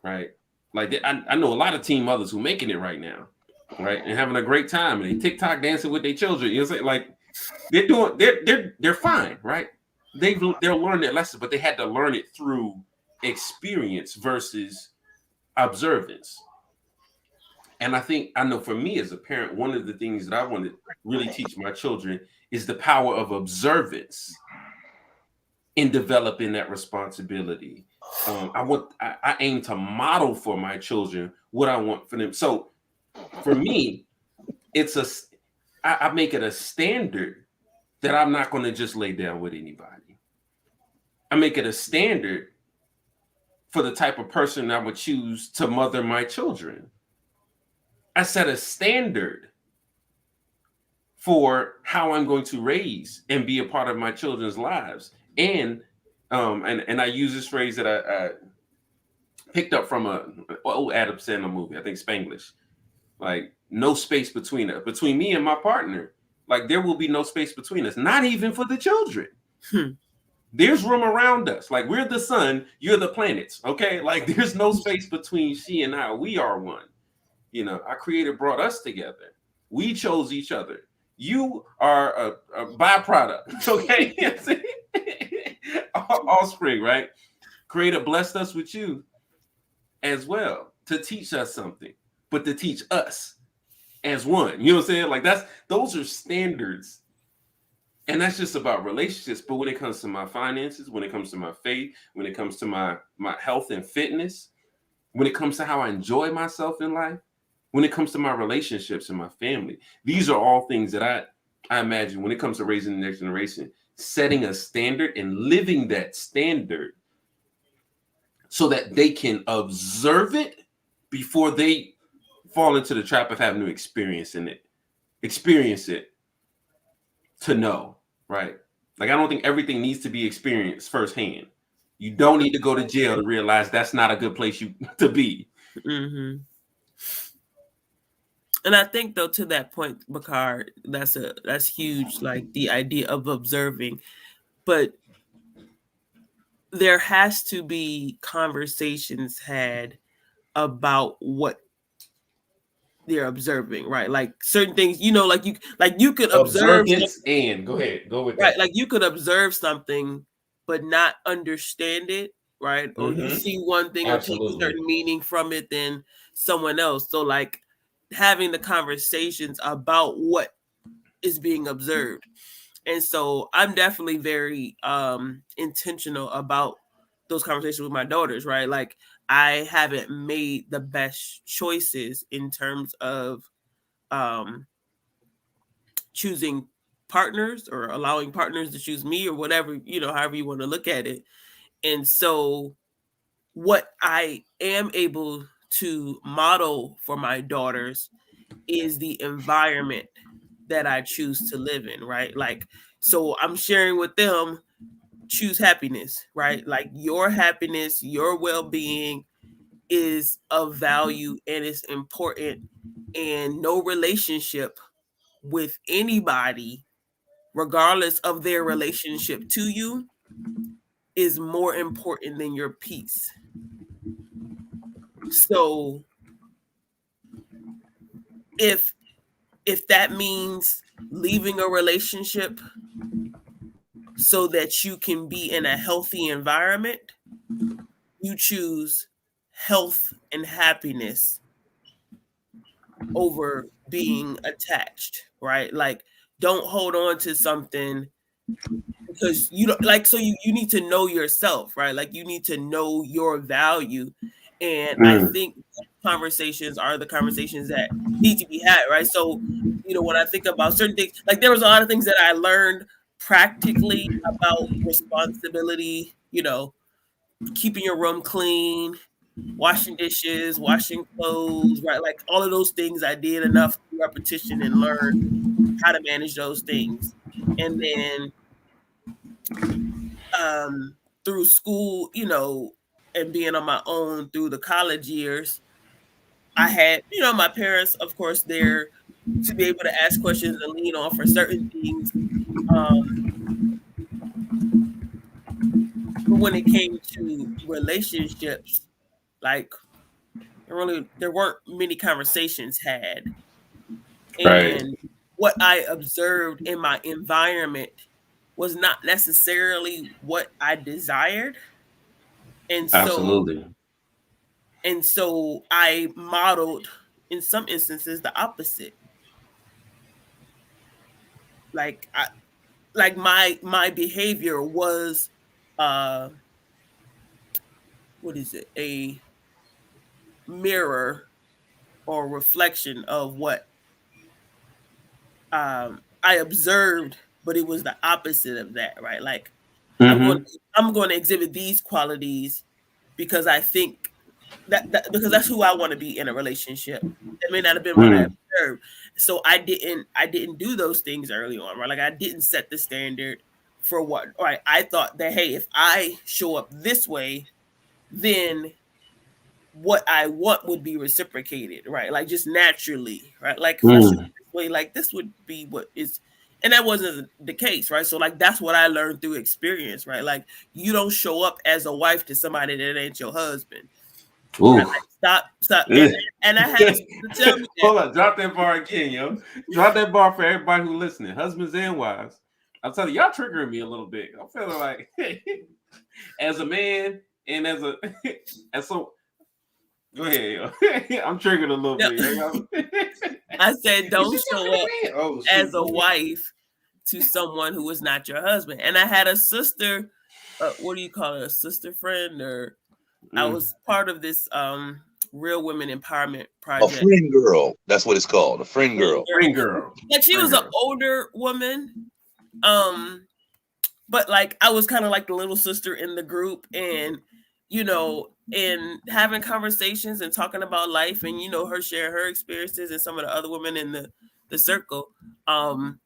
right? Like, I know a lot of teen mothers who are making it right now, right, and having a great time, and they TikTok dancing with their children. You know what I'm saying? Like, they're fine, right? They'll learn their lesson, but they had to learn it through experience versus observance. And I know for me as a parent, one of the things that I want to really teach my children is the power of observance in developing that responsibility. I aim to model for my children what I want for them. So for me, I make it a standard that I'm not going to just lay down with anybody. I make it a standard for the type of person I would choose to mother my children. I set a standard for how I'm going to raise and be a part of my children's lives. And I use this phrase that I picked up from an old Adam Sandler movie, I think Spanglish. Like, no space between us, between me and my partner. Like, there will be no space between us, not even for the children. There's room around us. Like, we're the sun, you're the planets. Okay, like, there's no space between she and I. We are one. You know, our Creator brought us together. We chose each other. You are a byproduct. Okay, offspring, right? Creator blessed us with you as well to teach us something, but to teach us as one. You know what I'm saying? Like, those are standards. And that's just about relationships. But when it comes to my finances, when it comes to my faith, when it comes to my health and fitness, when it comes to how I enjoy myself in life, when it comes to my relationships and my family, these are all things that I imagine when it comes to raising the next generation, setting a standard and living that standard so that they can observe it before they fall into the trap of having to experience it to know, right? Like, I don't think everything needs to be experienced firsthand. You don't need to go to jail to realize that's not a good place to be. Mm-hmm. And I think, though, to that point, Bakar, that's huge. Like, the idea of observing, but there has to be conversations had about what they're observing, right? Like certain things, like you could observe Observance and go ahead, go with right, that. like you could observe something but not understand it, right? Or you see one thing or take a certain meaning from it than someone else. So like having the conversations about what is being observed. And so I'm definitely very intentional about those conversations with my daughters, right? Like I haven't made the best choices in terms of choosing partners or allowing partners to choose me or whatever, however you want to look at it. And so what I am able to model for my daughters is the environment that I choose to live in, right? Like, so I'm sharing with them, choose happiness, right? Like your happiness, your well-being is of value and it's important, and no relationship with anybody, regardless of their relationship to you, is more important than your peace. So if that means leaving a relationship so that you can be in a healthy environment, you choose health and happiness over being attached, right? Like don't hold on to something because you don't like, so you need to know yourself, right? Like you need to know your value. And I think conversations are the conversations that need to be had, right? So, when I think about certain things, like there was a lot of things that I learned practically about responsibility, keeping your room clean, washing dishes, washing clothes, right? Like all of those things I did enough repetition and learn how to manage those things. And then through school, and being on my own through the college years, I had, my parents, of course, there to be able to ask questions and lean on for certain things. But when it came to relationships, like there weren't many conversations had. And what I observed in my environment was not necessarily what I desired. And so I modeled in some instances the opposite. Like my behavior was what is it? A mirror or reflection of what I observed, but it was the opposite of that, right? Like I'm going to exhibit these qualities because I think that because that's who I want to be in a relationship. That may not have been what I observed. So I didn't do those things early on, right? Like I didn't set the standard for what, right? I thought that, hey, if I show up this way, then what I want would be reciprocated, right? Like just naturally, right? Like if I show up this way, like this would be what is, and that wasn't the case, right? So like that's what I learned through experience, right? Like you don't show up as a wife to somebody that ain't your husband. Right? Like, stop. And I had to tell me that. Hold on, drop that bar again, yo. Drop that bar for everybody who's listening, husbands and wives. I'm telling you, y'all triggering me a little bit. I'm feeling like, as a man and as so. Go ahead, yo. I'm triggered a little bit. I said, don't show up as a wife to someone who is not your husband. And I had a sister, what do you call it? A sister friend, or I was part of this Real Women Empowerment Project. A friend girl. That's what it's called. A friend girl. Friend girl. Like she was an older woman. but like I was kind of like the little sister in the group, and and having conversations and talking about life, and her share her experiences and some of the other women in the circle. um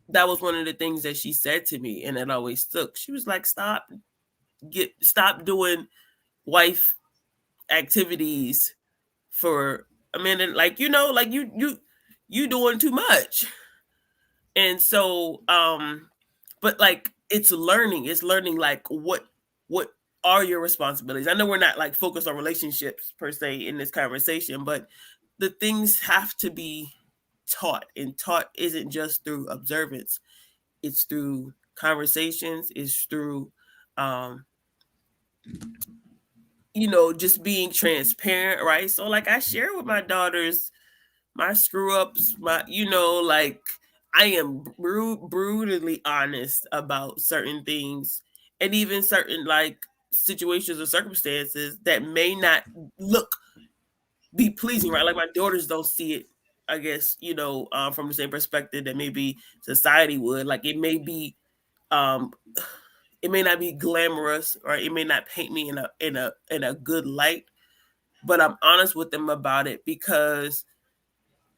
that was one of the things that she said to me, and it always stuck. She was like, stop doing wife activities for a minute, like like you doing too much. And so but like it's learning like what are your responsibilities. I know we're not like focused on relationships per se in this conversation, but the things have to be taught, and taught isn't just through observance. It's through conversations, it's through um just being transparent, right? So like I share with my daughters my screw ups, like I am brutally honest about certain things, and even certain like situations or circumstances that may not look be pleasing, right? Like my daughters don't see it, I guess, from the same perspective that maybe society would. Like um, it may not be glamorous, or it may not paint me in a good light, but I'm honest with them about it because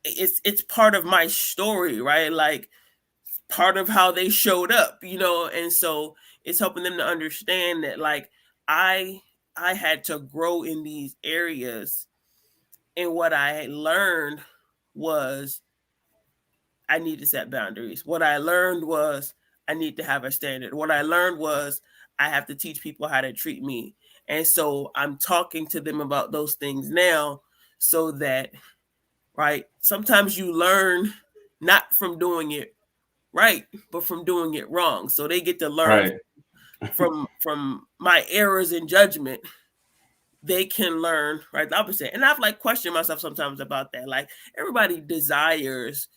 it's part of my story, right? Like part of how they showed up, and so it's helping them to understand that like I I had to grow in these areas, and what I learned was I need to set boundaries. What I learned was I need to have a standard. What I learned was I have to teach people how to treat me. And so I'm talking to them about those things now, so that, right, sometimes you learn not from doing it right, but from doing it wrong. So they get to learn Right. from my errors in judgment. They can learn, right, the opposite. And I've like questioned myself sometimes about that. Like everybody desires,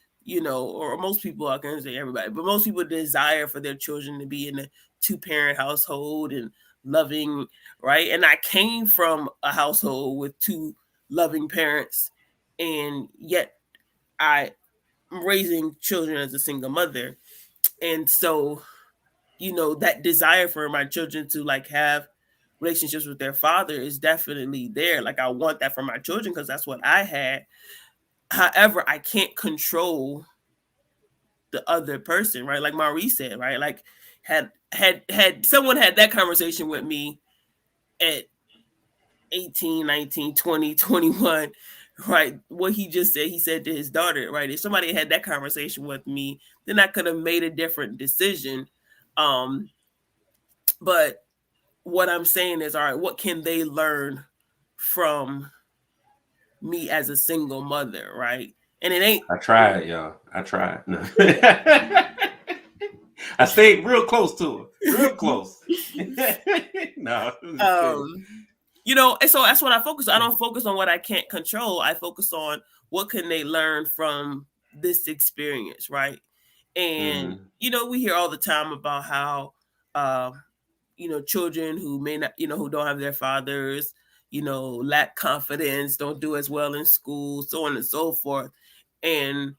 or most people, I can't say everybody, but most people desire for their children to be in a two-parent household and loving, right? And I came from a household with two loving parents, and yet I'm raising children as a single mother. And so, that desire for my children to like have relationships with their father is definitely there. Like I want that for my children because that's what I had. However, I can't control the other person, right? Like Maurice said, right? Like had someone had that conversation with me at 18, 19, 20, 21, right? What he just said, he said to his daughter, right? If somebody had that conversation with me, then I could have made a different decision. Um, but what I'm saying is, all right, what can they learn from me as a single mother, right? And it ain't. I tried, y'all. I tried. No. I stayed real close to her. Real close. No. And so that's what I focus on. I don't focus on what I can't control. I focus on what can they learn from this experience, right? And we hear all the time about how children who may not, who don't have their fathers, lack confidence, don't do as well in school, so on and so forth. And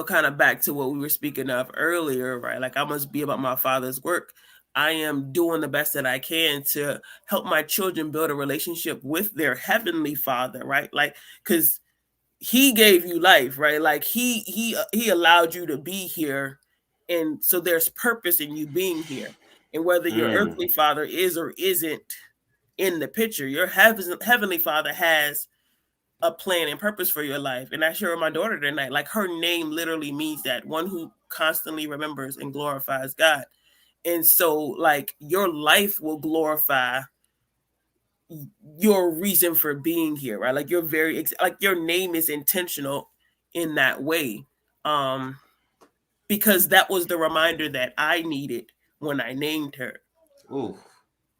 kind of back to what we were speaking of earlier, right? Like I must be about my father's work. I am doing the best that I can to help my children build a relationship with their heavenly father, right? Like, because he gave you life, right? Like he allowed you to be here, and so there's purpose in you being here. And whether your earthly father is or isn't in the picture, your heavenly father has a plan and purpose for your life. And I share with my daughter tonight, like her name literally means that, one who constantly remembers and glorifies God. And so like your life will glorify your reason for being here, right? Like you're like your name is intentional in that way. Because that was the reminder that I needed when I named her. Oh,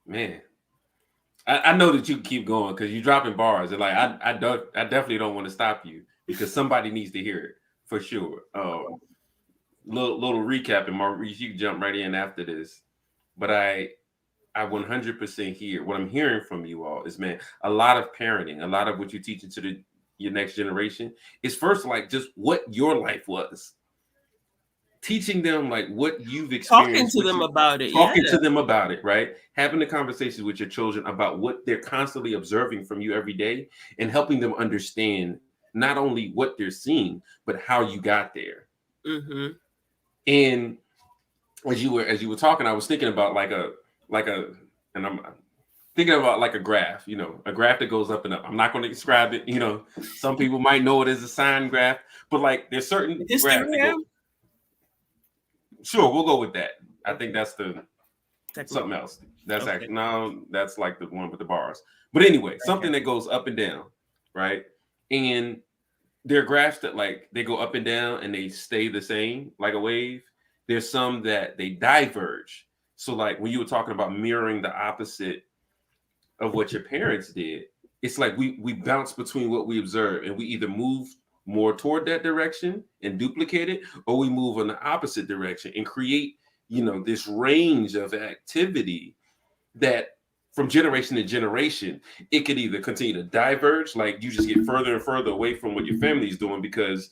man. I know that you can keep going because you're dropping bars, and like I definitely don't want to stop you because somebody needs to hear it for sure. Little recap, and Maurice, you can jump right in after this. But I 100% hear what I'm hearing from you all is, man, a lot of parenting, a lot of what you're teaching to your next generation is first like just what your life was. teaching them like what you've Talking experienced, to them about it. talking Yeah. to them about it, right? Having the conversations with your children about what they're constantly observing from you every day, and helping them understand not only what they're seeing, but how you got there. Mm-hmm. And as you were talking, I was thinking about and I'm thinking about like a graph, a graph that goes up and up. I'm not going to describe it. Some people might know it as a sine graph, but like there's certain graphs that go. Sure, we'll go with that. I think that's something else. That's okay. actually no, that's like the one with the bars. But anyway, something that goes up and down, right? And there are graphs that like they go up and down and they stay the same, like a wave. There's some that they diverge. So like when you were talking about mirroring the opposite of what your parents did, it's like we bounce between what we observe, and we either move more toward that direction and duplicate it, or we move in the opposite direction and create, this range of activity that from generation to generation, it could either continue to diverge, like you just get further and further away from what your family is doing because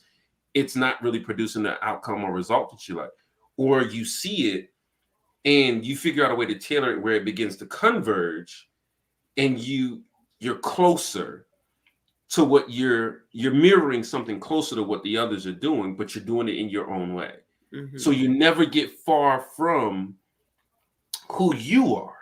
it's not really producing the outcome or result that you like, or you see it and you figure out a way to tailor it where it begins to converge, and you're closer to what you're mirroring something closer to what the others are doing, but you're doing it in your own way. Mm-hmm. So you never get far from who you are.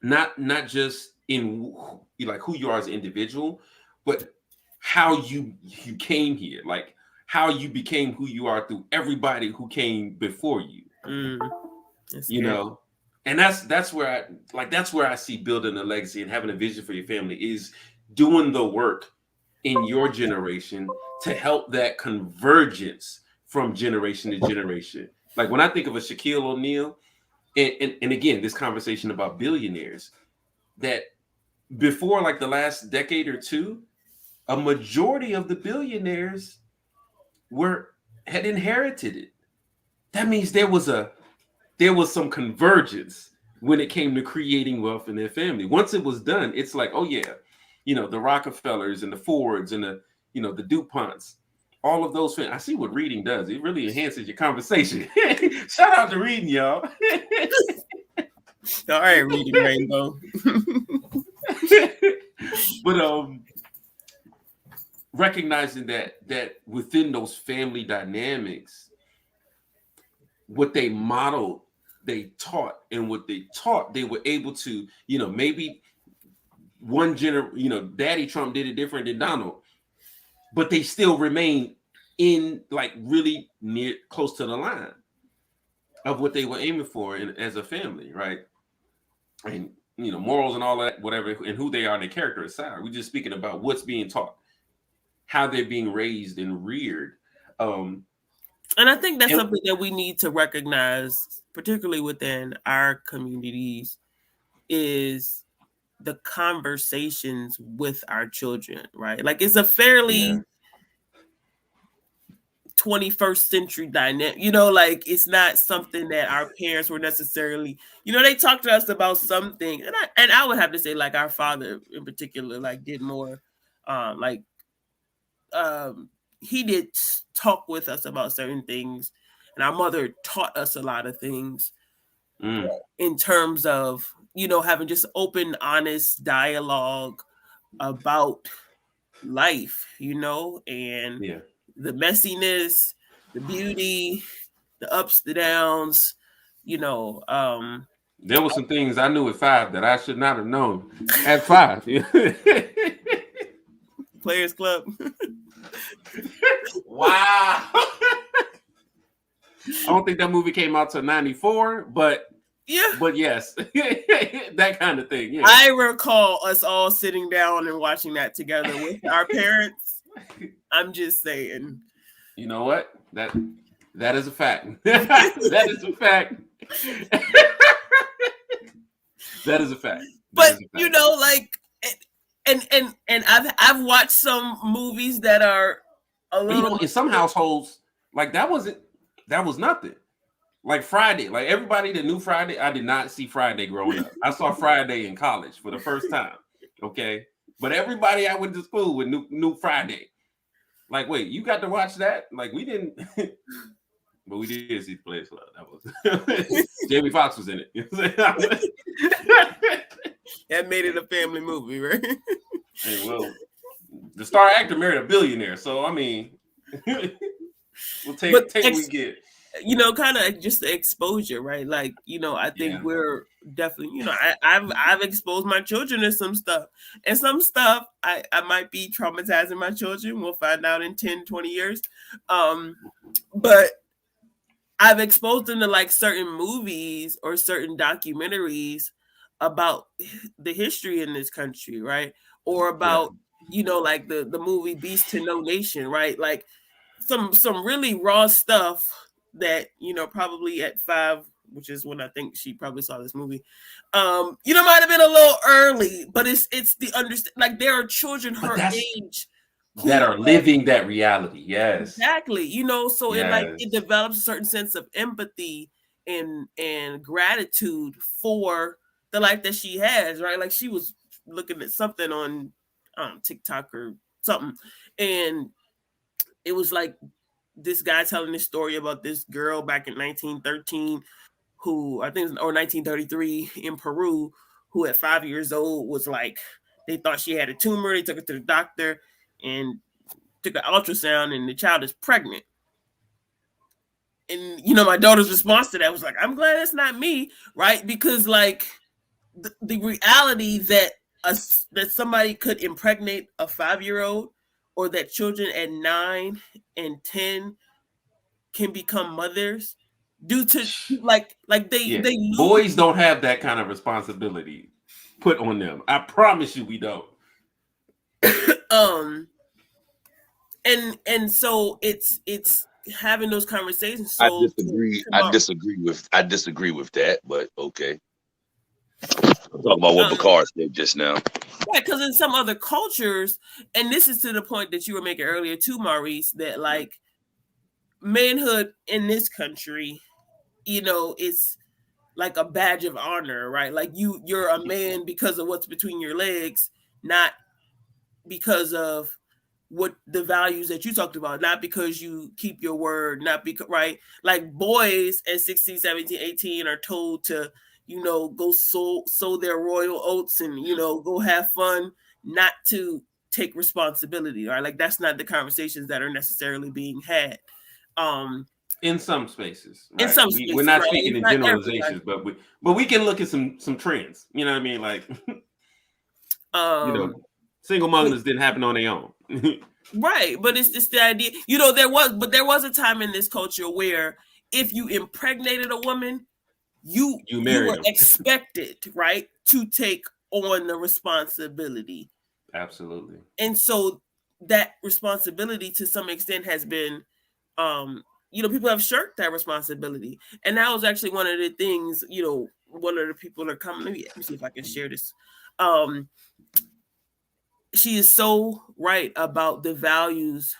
Not just in like who you are as an individual, but how you came here, like how you became who you are through everybody who came before you. And that's where I see building a legacy and having a vision for your family is doing the work in your generation to help that convergence from generation to generation. Like when I think of a Shaquille O'Neal, and again, this conversation about billionaires, that before like the last decade or two, a majority of the billionaires had inherited it. That means there was some convergence when it came to creating wealth in their family. Once it was done, it's like, oh yeah, the Rockefellers and the Fords and the DuPonts, all of those. I see what reading does. It really enhances your conversation. Shout out to reading, y'all. All right, reading Rainbow. But recognizing that within those family dynamics, what they modeled, they taught, and what they taught, they were able to, maybe Daddy Trump did it different than Donald, but they still remain in like really near close to the line of what they were aiming for as a family, right? And morals and all that, whatever, and who they are and their character aside, we're just speaking about what's being taught, how they're being raised and reared. And I think that's something that we need to recognize, particularly within our communities, is the conversations with our children, right? Like it's a fairly 21st century dynamic, like it's not something that our parents were necessarily, they talked to us about something, and I would have to say like our father in particular, like did more, he did talk with us about certain things, and our mother taught us a lot of things in terms of, having just open, honest dialogue about life, and the messiness, the beauty, the ups, the downs, there were some things I knew at 5 that I should not have known at 5. Players Club. Wow. I don't think that movie came out till 94, but yes, that kind of thing. Yeah. I recall us all sitting down and watching that together with our parents. I'm just saying. You know what? That is a fact. That is a fact. That is a fact. But like, and I've watched some movies that are a little. In some households, like that was nothing. Like Friday, like everybody that knew Friday, I did not see Friday growing up. I saw Friday in college for the first time. Okay, but everybody I went to school with knew Friday. Like, wait, you got to watch that? Like, we didn't. but we did see Pledge Love. That was Jamie Foxx was in it. You know what I'm saying? That made it a family movie, right? Hey, well, the star actor married a billionaire, so I mean, we'll take what we get. You know, kind of just the exposure, right? Like, you know, I think we're definitely, you know, I've exposed my children to some stuff, and some stuff I might be traumatizing my children. We'll find out in 10, 20 years. But I've exposed them to like certain movies or certain documentaries about the history in this country, right? Or about, you know, like the movie Beast to No Nation, right? Like some really raw stuff that, you know, probably at 5, which is when I think she probably saw this movie, you know, might have been a little early, but it's the understand, like there are children her age that are living that reality. Yes, exactly. You know, so it develops a certain sense of empathy and gratitude for the life that she has, right? Like she was looking at something on TikTok or something, and it was like this guy telling this story about this girl back in 1913 who I think or 1933 in Peru, who at 5 years old was like, they thought she had a tumor. They took her to the doctor and took an ultrasound, and the child is pregnant. And, you know, my daughter's response to that was like, I'm glad that's not me, right? Because like the reality that that somebody could impregnate a 5-year-old, or that children at 9 and 10 can become mothers due to like they lose. Boys don't have that kind of responsibility put on them. I promise you, we don't. And so it's having those conversations. So I disagree with that, but okay. I'm talking about what Bakar said just now. Yeah, because in some other cultures, and this is to the point that you were making earlier too, Maurice, that like manhood in this country, you know, it's like a badge of honor, right? Like you're a man because of what's between your legs, not because of what the values that you talked about, not because you keep your word, not because, right? Like boys at 16, 17, 18 are told to, you know, go sow their royal oats and, you know, go have fun, not to take responsibility, right? Like that's not the conversations that are necessarily being had. In some spaces, right? In some spaces, we're not speaking in generalizations, but we can look at some trends. You know what I mean? Like, you know, single mothers didn't happen on their own. Right, but it's just the idea. You know, there was a time in this culture where if you impregnated a woman, you were expected, right, to take on the responsibility. Absolutely. And so that responsibility to some extent has been you know, people have shirked that responsibility. And that was actually one of the things, you know, one of the people that are coming. Let me see if I can share this. She is so right about the values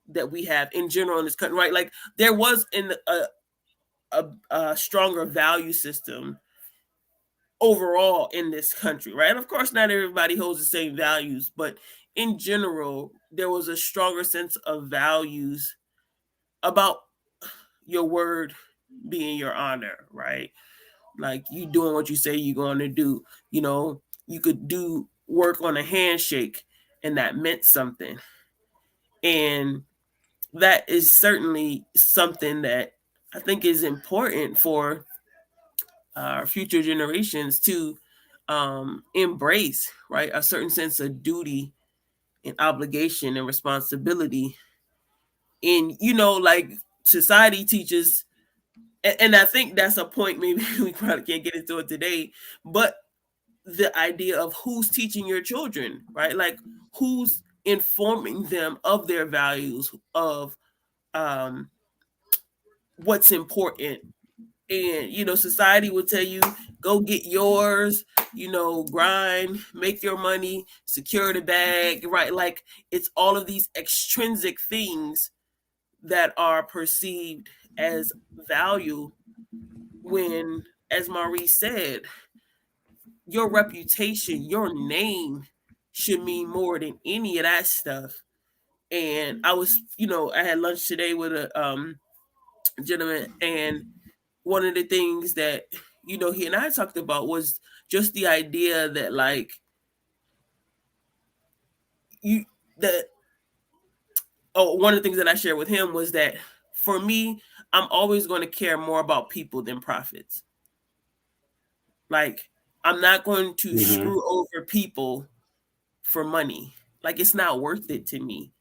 that we have in general in this country, right? Like there was a stronger value system overall in this country, right? And of course, not everybody holds the same values, but in general, there was a stronger sense of values about your word being your honor, right? Like you doing what you say you're going to do. You know, you could do work on a handshake and that meant something. And that is certainly something that I think is important for our future generations to embrace, right? A certain sense of duty and obligation and responsibility. And, you know, like society teaches, and I think that's a point maybe we probably can't get into it today, but the idea of who's teaching your children, right? Like who's informing them of their values, of what's important. And, you know, society will tell you, go get yours, you know, grind, make your money, secure the bag, right? Like it's all of these extrinsic things that are perceived as value when, as Maurice said, your reputation, your name should mean more than any of that stuff. And I was, you know, I had lunch today with gentleman, and one of the things that he and I talked about was just the idea that like you that one of the things that I shared with him was that for me, I'm always going to care more about people than profits. Like, I'm not going to screw over people for money. Like, it's not worth it to me.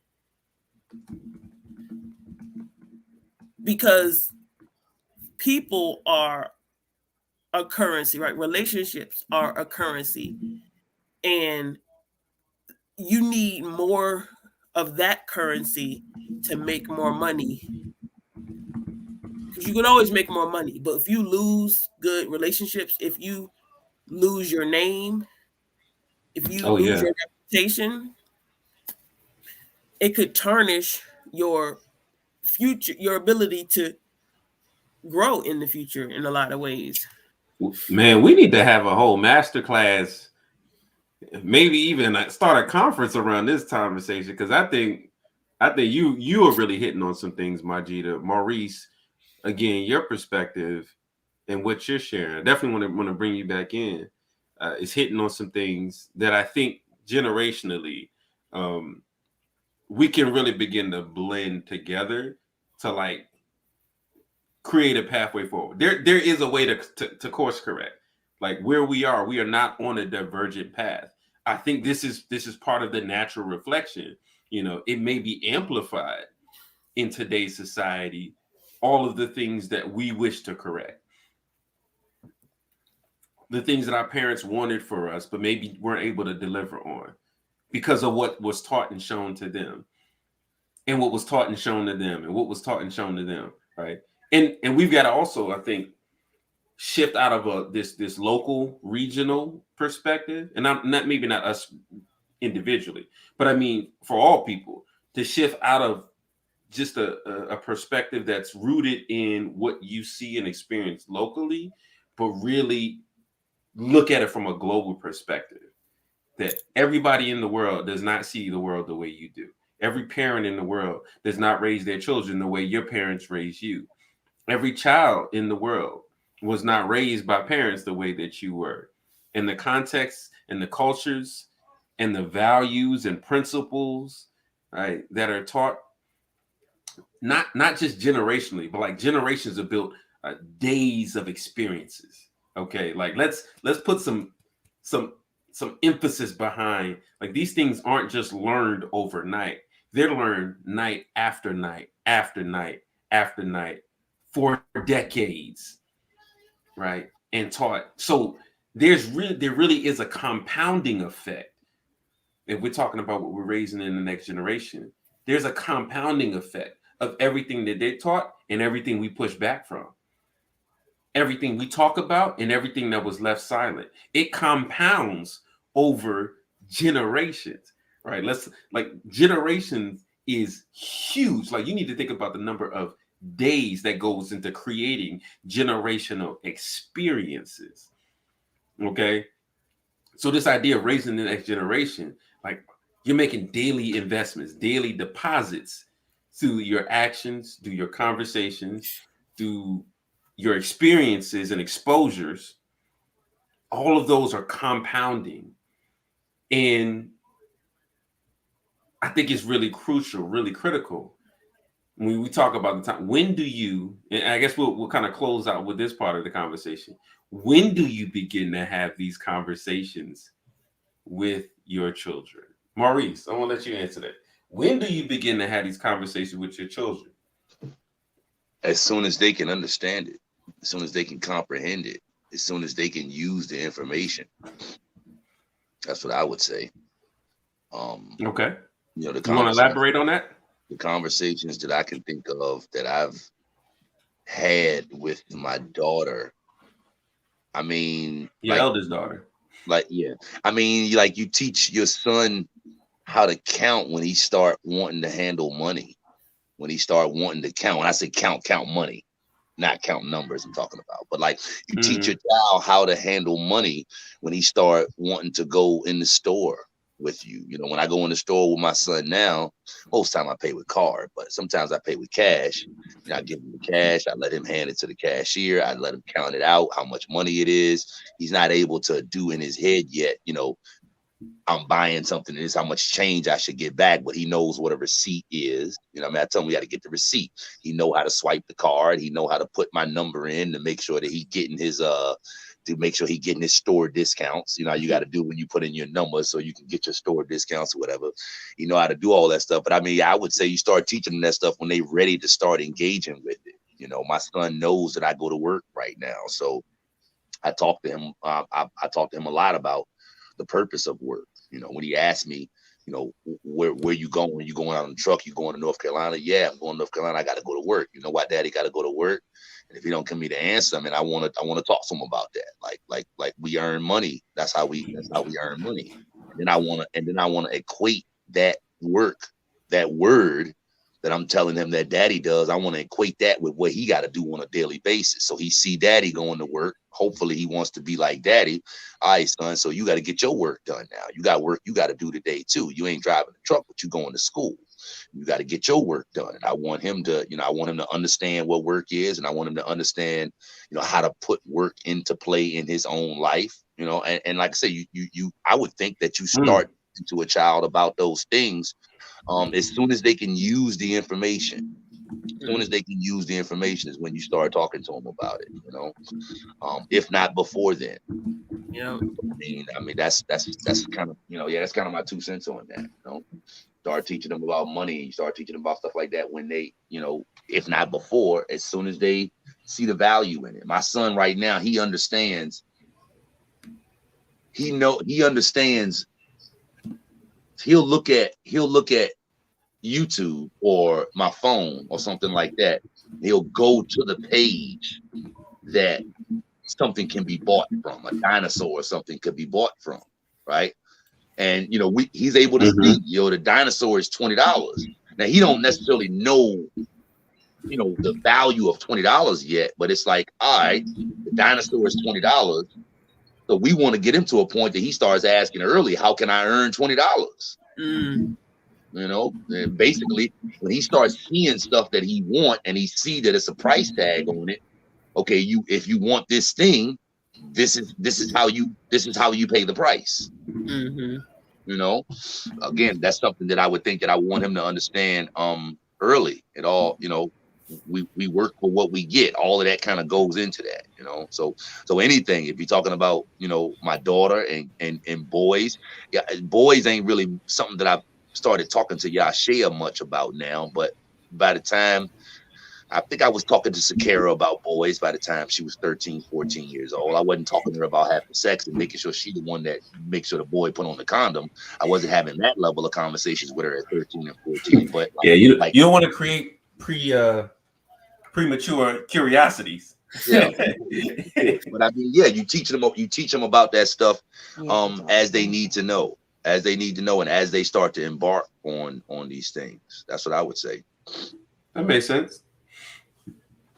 Because people are a currency, right? Relationships are a currency. And you need more of that currency to make more money. Because you can always make more money. But if you lose good relationships, if you lose your name, if you Oh lose yeah. your reputation, it could tarnish your future, your ability to grow in the future in a lot of ways. Man, we need to have a whole masterclass, maybe even start a conference around this conversation, because I think you are really hitting on some things, Majida. Maurice, again, your perspective and what you're sharing, I definitely want to bring you back in. Is hitting on some things that I think generationally, we can really begin to blend together to like create a pathway forward. There is a way to course correct. Like where we are not on a divergent path. I think this is part of the natural reflection. It may be amplified in today's society, all of the things that we wish to correct. The things that our parents wanted for us, but maybe weren't able to deliver on because of what was taught and shown to them. And what was taught and shown to them, and what was taught and shown to them, right? And we've got to also, I think, shift out of this local regional perspective, and not maybe not us individually, but I mean for all people to shift out of just a perspective that's rooted in what you see and experience locally, but really look at it from a global perspective. That everybody in the world does not see the world the way you do. Every parent in the world does not raise their children the way your parents raised you. Every child in the world was not raised by parents the way that you were. And the context and the cultures and the values and principles, right, that are taught, not just generationally, but like generations are built days of experiences. Okay, like let's put some emphasis behind, like, these things aren't just learned overnight. They're learned night after night after night after night for decades, right? And taught. So there really is a compounding effect. If we're talking about what we're raising in the next generation, there's a compounding effect of everything that they taught and everything we push back from. Everything we talk about and everything that was left silent. It compounds over generations, right? Generations is huge. Like, you need to think about the number of days that goes into creating generational experiences. Okay. So this idea of raising the next generation, like, you're making daily investments, daily deposits through your actions, through your conversations, through your experiences and exposures. All of those are compounding. And I think it's really crucial, really critical when we talk about the time. When do you, and I guess we'll kind of close out with this part of the conversation. When do you begin to have these conversations with your children? Maurice, I want to let you answer that. When do you begin to have these conversations with your children? As soon as they can understand it, as soon as they can comprehend it, as soon as they can use the information. That's what I would say. Okay. You want to elaborate on that? The conversations that I can think of that I've had with my daughter. I mean, your eldest daughter. Yeah. I mean, like, you teach your son how to count when he start wanting to handle money. When he start wanting to count. When I say count money, not count numbers I'm talking about. But like, you teach your child how to handle money when he start wanting to go in the store. with you. You know, when I go in the store with my son now, most time I pay with card, but sometimes I pay with cash. You know, I give him the cash, I let him hand it to the cashier, I let him count it out, how much money it is. He's not able to do in his head yet, you know, I'm buying something, and this is how much change I should get back, but he knows what a receipt is. You know, I mean, I tell him we got to get the receipt. He know how to swipe the card. He know how to put my number in to make sure that he getting his store discounts. You know, you got to do when you put in your number so you can get your store discounts or whatever. You know how to do all that stuff. But I mean, I would say you start teaching them that stuff when they ready to start engaging with it. You know, my son knows that I go to work right now, so I talk to him. I talk to him a lot about the purpose of work. You know, when he asked me, you know, where you going? You going out on the truck? You going to North Carolina? Yeah, I'm going to North Carolina. I got to go to work. You know why Daddy got to go to work? And if he don't give me the answer, I mean, I want to talk to him about that. Like we earn money. That's how we earn money. And then I want to equate that work, that word that I'm telling him that Daddy does. I want to equate that with what he got to do on a daily basis. So he see Daddy going to work. Hopefully he wants to be like Daddy. All right, son. So you got to get your work done now. You got work you got to do today too. You ain't driving the truck, but you going to school. You got to get your work done. And I want him to understand what work is, and I want him to understand, you know, how to put work into play in his own life. You know, and like I say, I would think that you start to a child about those things as soon as they can use the information. As soon as they can use the information is when you start talking to them about it, you know. If not before then. Yeah. I mean that's kind of, you know, yeah, that's kind of my 2 cents on that. You know, start teaching them about money. You start teaching them about stuff like that when they, you know, if not before, as soon as they see the value in it. My son right now, he understands. He understands. He'll look at YouTube or my phone or something like that. He'll go to the page that something can be bought from, a dinosaur or something could be bought from, right? And you know, he's able to see, you know, the dinosaur is $20. Now he don't necessarily know, you know, the value of $20 yet, but it's like, all right, the dinosaur is $20. So we want to get him to a point that he starts asking early, how can I earn $20? You know, and basically when he starts seeing stuff that he want and he see that it's a price tag on it, okay, if you want this thing, this is how you pay the price. Mm-hmm. You know, again, that's something that I would think that I want him to understand early. It all, you know, we work for what we get. All of that kind of goes into that, you know. So anything, if you're talking about, you know, my daughter and boys, yeah, boys ain't really something that I've started talking to Yashea much about now. But by the time, I think I was talking to Sakara about boys by the time she was 13, 14 years old. I wasn't talking to her about having sex and making sure she's the one that makes sure the boy put on the condom. I wasn't having that level of conversations with her at 13 and 14. But yeah, you don't want to create premature curiosities. Yeah. But I mean, yeah, you teach them about that stuff as they need to know, and as they start to embark on these things. That's what I would say. That makes sense.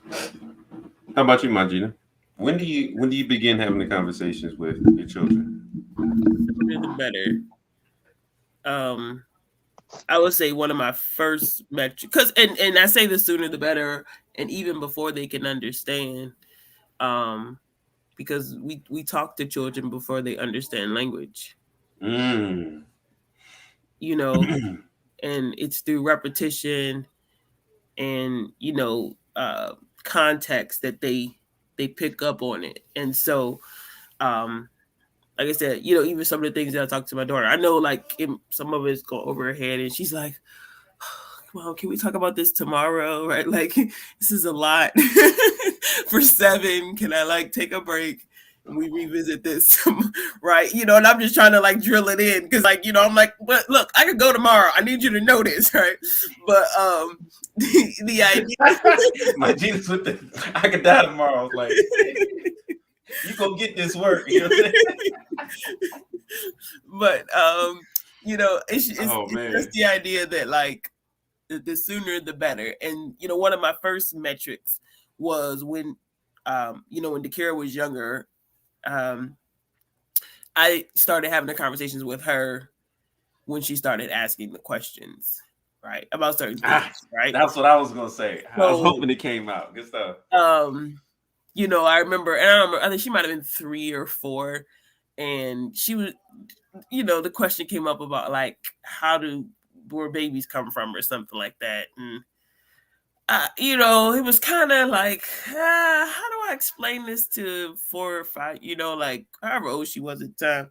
How about you, Majida? When do you begin having the conversations with your children? The better. I would say one of my first metrics, because and I say the sooner the better, and even before they can understand, because we talk to children before they understand language. You know, and it's through repetition and, you know, context that they pick up on it. And so like I said, you know, even some of the things that I talk to my daughter, I know like some of it's go over her head and she's like, come on, can we talk about this tomorrow? Right? Like, this is a lot for 7. Can I like take a break and we revisit this? Right? You know, and I'm just trying to like drill it in because, like, you know, I'm like, but look, I could go tomorrow. I need you to know this, right? But the idea, my Jesus with the I could die tomorrow. Like, you go get this work. You know what I'm saying? But you know, it's just the idea that like the sooner the better. And you know, one of my first metrics was when you know, when Dakara was younger, I started having the conversations with her when she started asking the questions, right, about certain things, right? That's what I was gonna say. So, I was hoping it came out. Good stuff. You know, I remember, I think she might have been 3 or 4, and she was, you know, the question came up about like where babies come from or something like that, and you know, it was kind of like, how do I explain this to 4 or 5, you know, like however old she was at the time.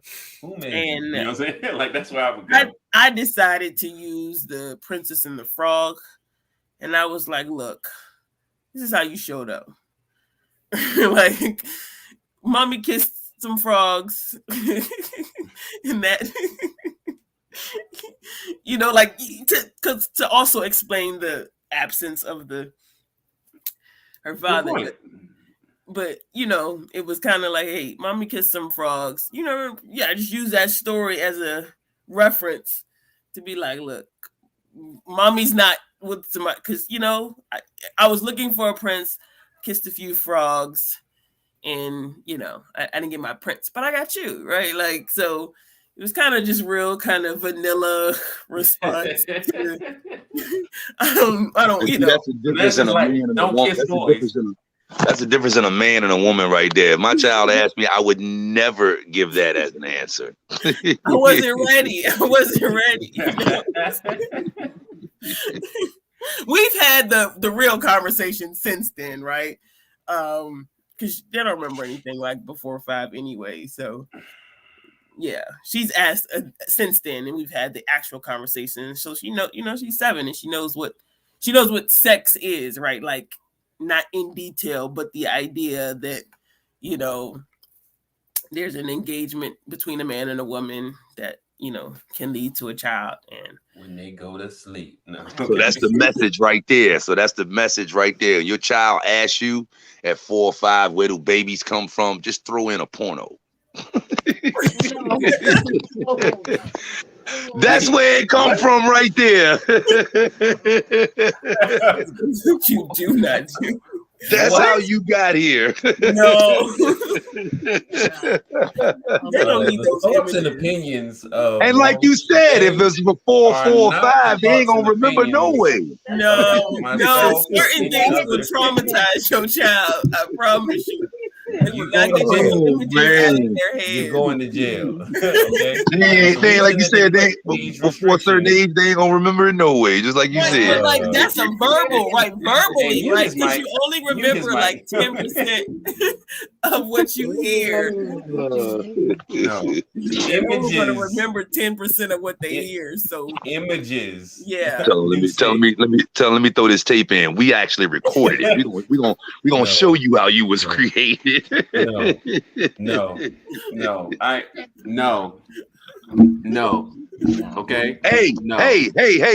And you know what I'm saying? Like that's where I would go. I decided to use the Princess and the Frog, and I was like, look, this is how you showed up. Like, mommy kissed some frogs, and that, you know, like to also explain the absence of her father. But you know, it was kind of like, hey, mommy kissed some frogs. You know, I just use that story as a reference to be like, look, mommy's not with somebody, because you know, I was looking for a prince, kissed a few frogs, and you know, I didn't get my prince, but I got you, right? Like, so it was kind of just real kind of vanilla response to, I don't, you know. That's the difference in a man and a woman. That's the difference in a man and a woman right there. If my child asked me, I would never give that as an answer. I wasn't ready. You know? We've had the real conversation since then, right? Because they don't remember anything like before 5 anyway. So yeah, she's asked since then, and we've had the actual conversation. So she she's 7, and she knows what sex is, right? Like, not in detail, but the idea that, you know, there's an engagement between a man and a woman that, you know, can lead to a child, and when they go to sleep. No. So that's the message right there. Your child asks you at 4 or 5, where do babies come from? Just throw in a porno. That's where it come from right there. You do not do. That's how you got here. No. They don't need those thoughts and opinions of, and like you said, if it's before 4 or 5, they ain't gonna remember no way. No. Certain things will traumatize your child. I promise you. You're going to jail. Okay? They like you said, before a certain age, they ain't gonna remember it no way. Just like you said. Like, that's a verbal, right? Verbally, right? Because you only remember like 10% of what you hear. No. They're only gonna remember 10% of what they hear. So images. Yeah. Let me throw this tape in. We actually recorded it. We gonna show you how you was created. No. Okay. Hey,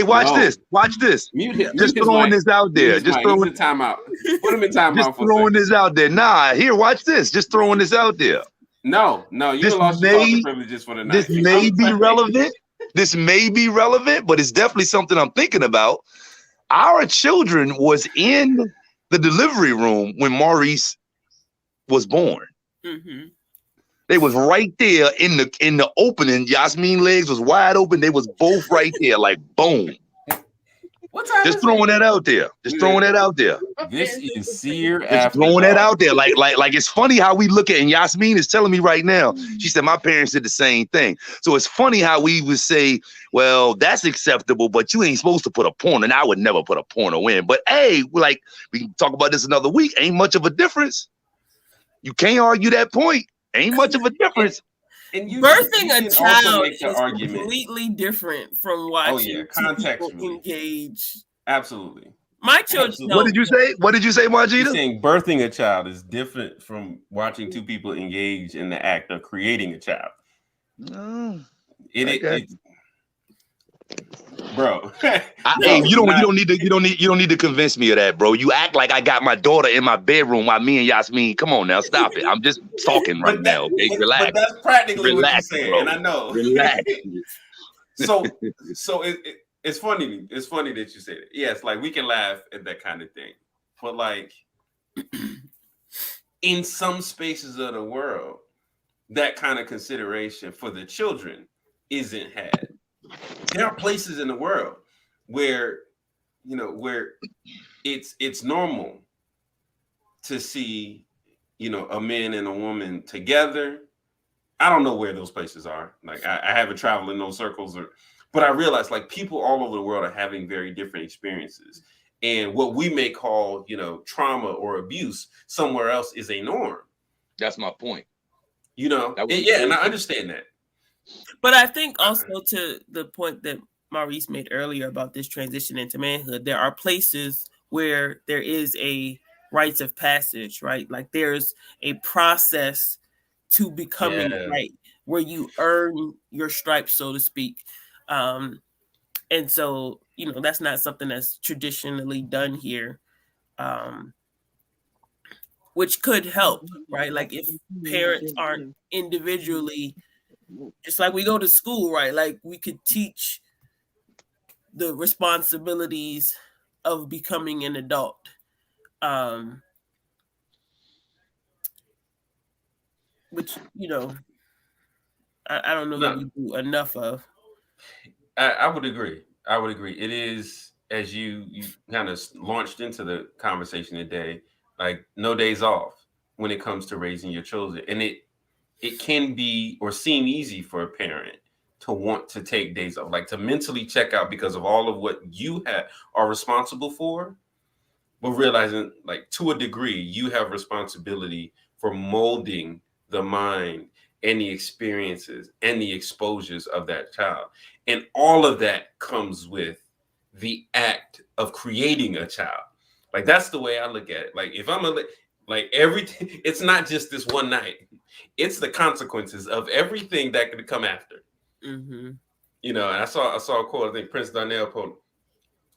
watch this. Watch this. Just throwing this out there. Just throwing the timeout. Put him in timeout. Just throwing this out there. Nah, here, watch this. Just throwing this out there. No, you lost your talking privileges for the night. This may be relevant. This may be relevant, but it's definitely something I'm thinking about. Our children was in the delivery room when Maurice was born. Mm-hmm. They was right there in the opening. Yasmin's legs was wide open. They was both right there, like boom. What time? Just throwing that out there. Just throwing that out there. This is Seer. Just throwing that out there. Like it's funny how we look at it. And Yasmin is telling me right now. She said my parents did the same thing. So it's funny how we would say, well, that's acceptable, but you ain't supposed to put a porno. And I would never put a porno in. But hey, we can talk about this another week. Ain't much of a difference. You can't argue that point. Ain't much of a difference. And birthing a child is completely different from watching people engage. Absolutely. My children. What did you say? What did you say, Margita? Saying birthing a child is different from watching 2 people engage in the act of creating a child. No. Bro. You don't need to convince me of that, bro. You act like I got my daughter in my bedroom while me and Yasmin. Come on now, stop it. I'm just talking right now. Okay, relax. But that's practically what you're saying, bro. And I know. Relax. So it's funny. It's funny that you say that. Yes, like we can laugh at that kind of thing, but like in some spaces of the world, that kind of consideration for the children isn't had. there are places in the world where, you know, where it's normal to see, you know, a man and a woman together. I don't know where those places are. Like I haven't traveled in those circles, but I realize like people all over the world are having very different experiences. And what we may call, you know, trauma or abuse somewhere else is a norm. That's my point. You know, That was yeah, and I point. understand that. But I think also to the point that Maurice made earlier about this transition into manhood, there are places where there is a rites of passage, right? Like there's a process to becoming right, where you earn your stripes, so to speak. And so, you know, that's not something that's traditionally done here, which could help, right? Like if parents aren't individually, just like we go to school, right? Like we could teach the responsibilities of becoming an adult. Which, you know, I don't know that we do enough of. I would agree. I would agree. It is, as you kind of launched into the conversation today, like no days off when it comes to raising your children. And it can be or seem easy for a parent to want to take days off, like to mentally check out because of all of what you are responsible for, but realizing like to a degree you have responsibility for molding the mind and the experiences and the exposures of that child. And all of that comes with the act of creating a child. Like that's the way I look at it. Like if I'm like everything, it's not just this one night. It's the consequences of everything that could come after. Mm-hmm. You know, and I saw a quote, I think Prince Darnell quote,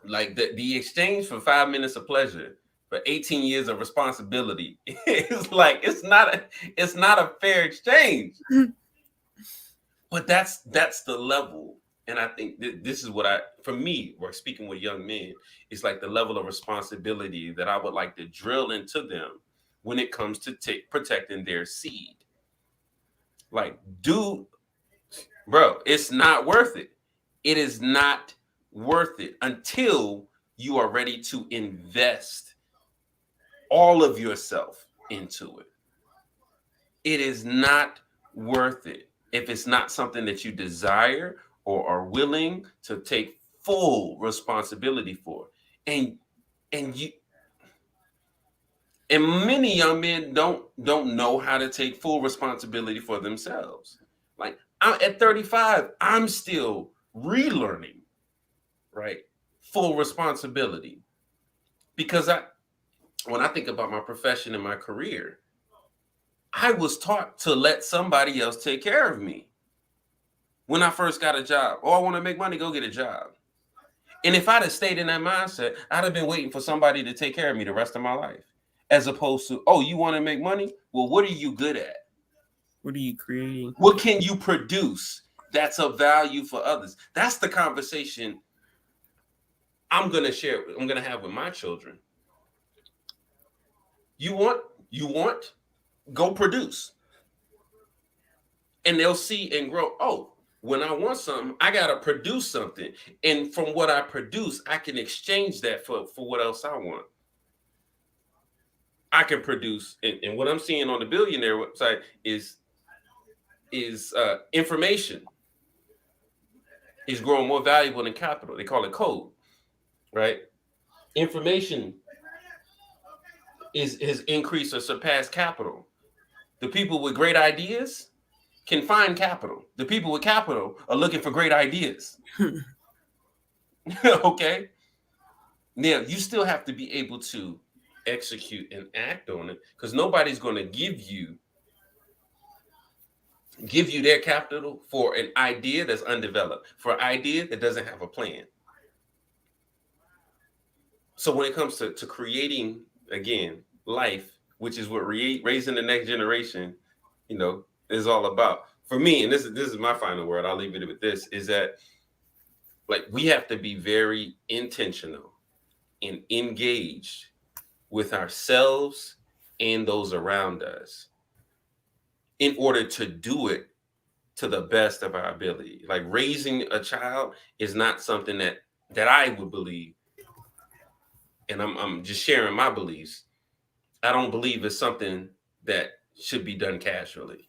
like the exchange for 5 minutes of pleasure for 18 years of responsibility is like it's not a fair exchange. But that's the level. And I think this is what for me, we're speaking with young men, is like the level of responsibility that I would like to drill into them when it comes to protecting their seed. Like, bro, it's not worth it. It is not worth it until you are ready to invest all of yourself into it. It is not worth it if it's not something that you desire or are willing to take full responsibility for. And you and many young men don't know how to take full responsibility for themselves. Like at 35, I'm still relearning, right? Full responsibility. Because when I think about my profession and my career, I was taught to let somebody else take care of me. When I first got a job, I want to make money, go get a job. And if I'd have stayed in that mindset, I'd have been waiting for somebody to take care of me the rest of my life. As opposed to, oh, you want to make money? Well, what are you good at? What are you creating? What can you produce that's of value for others? That's the conversation I'm going to have with my children. You want, go produce. And they'll see and grow. Oh, when I want something, I got to produce something. And from what I produce, I can exchange that for what else I want. I can produce, and what I'm seeing on the Billionaire website is information is growing more valuable than capital. They call it code, right? Information has increased or surpassed capital. The people with great ideas can find capital. The people with capital are looking for great ideas. Okay. Now you still have to be able to execute and act on it, because nobody's going to give you their capital for an idea that's undeveloped, for an idea that doesn't have a plan. So when it comes to creating, again, life, which is what raising the next generation, you know, is all about. For me, and this is my final word, I'll leave it with this, is that like we have to be very intentional and engaged with ourselves and those around us in order to do it to the best of our ability. Like raising a child is not something that I would believe, and I'm just sharing my beliefs. I don't believe it's something that should be done casually.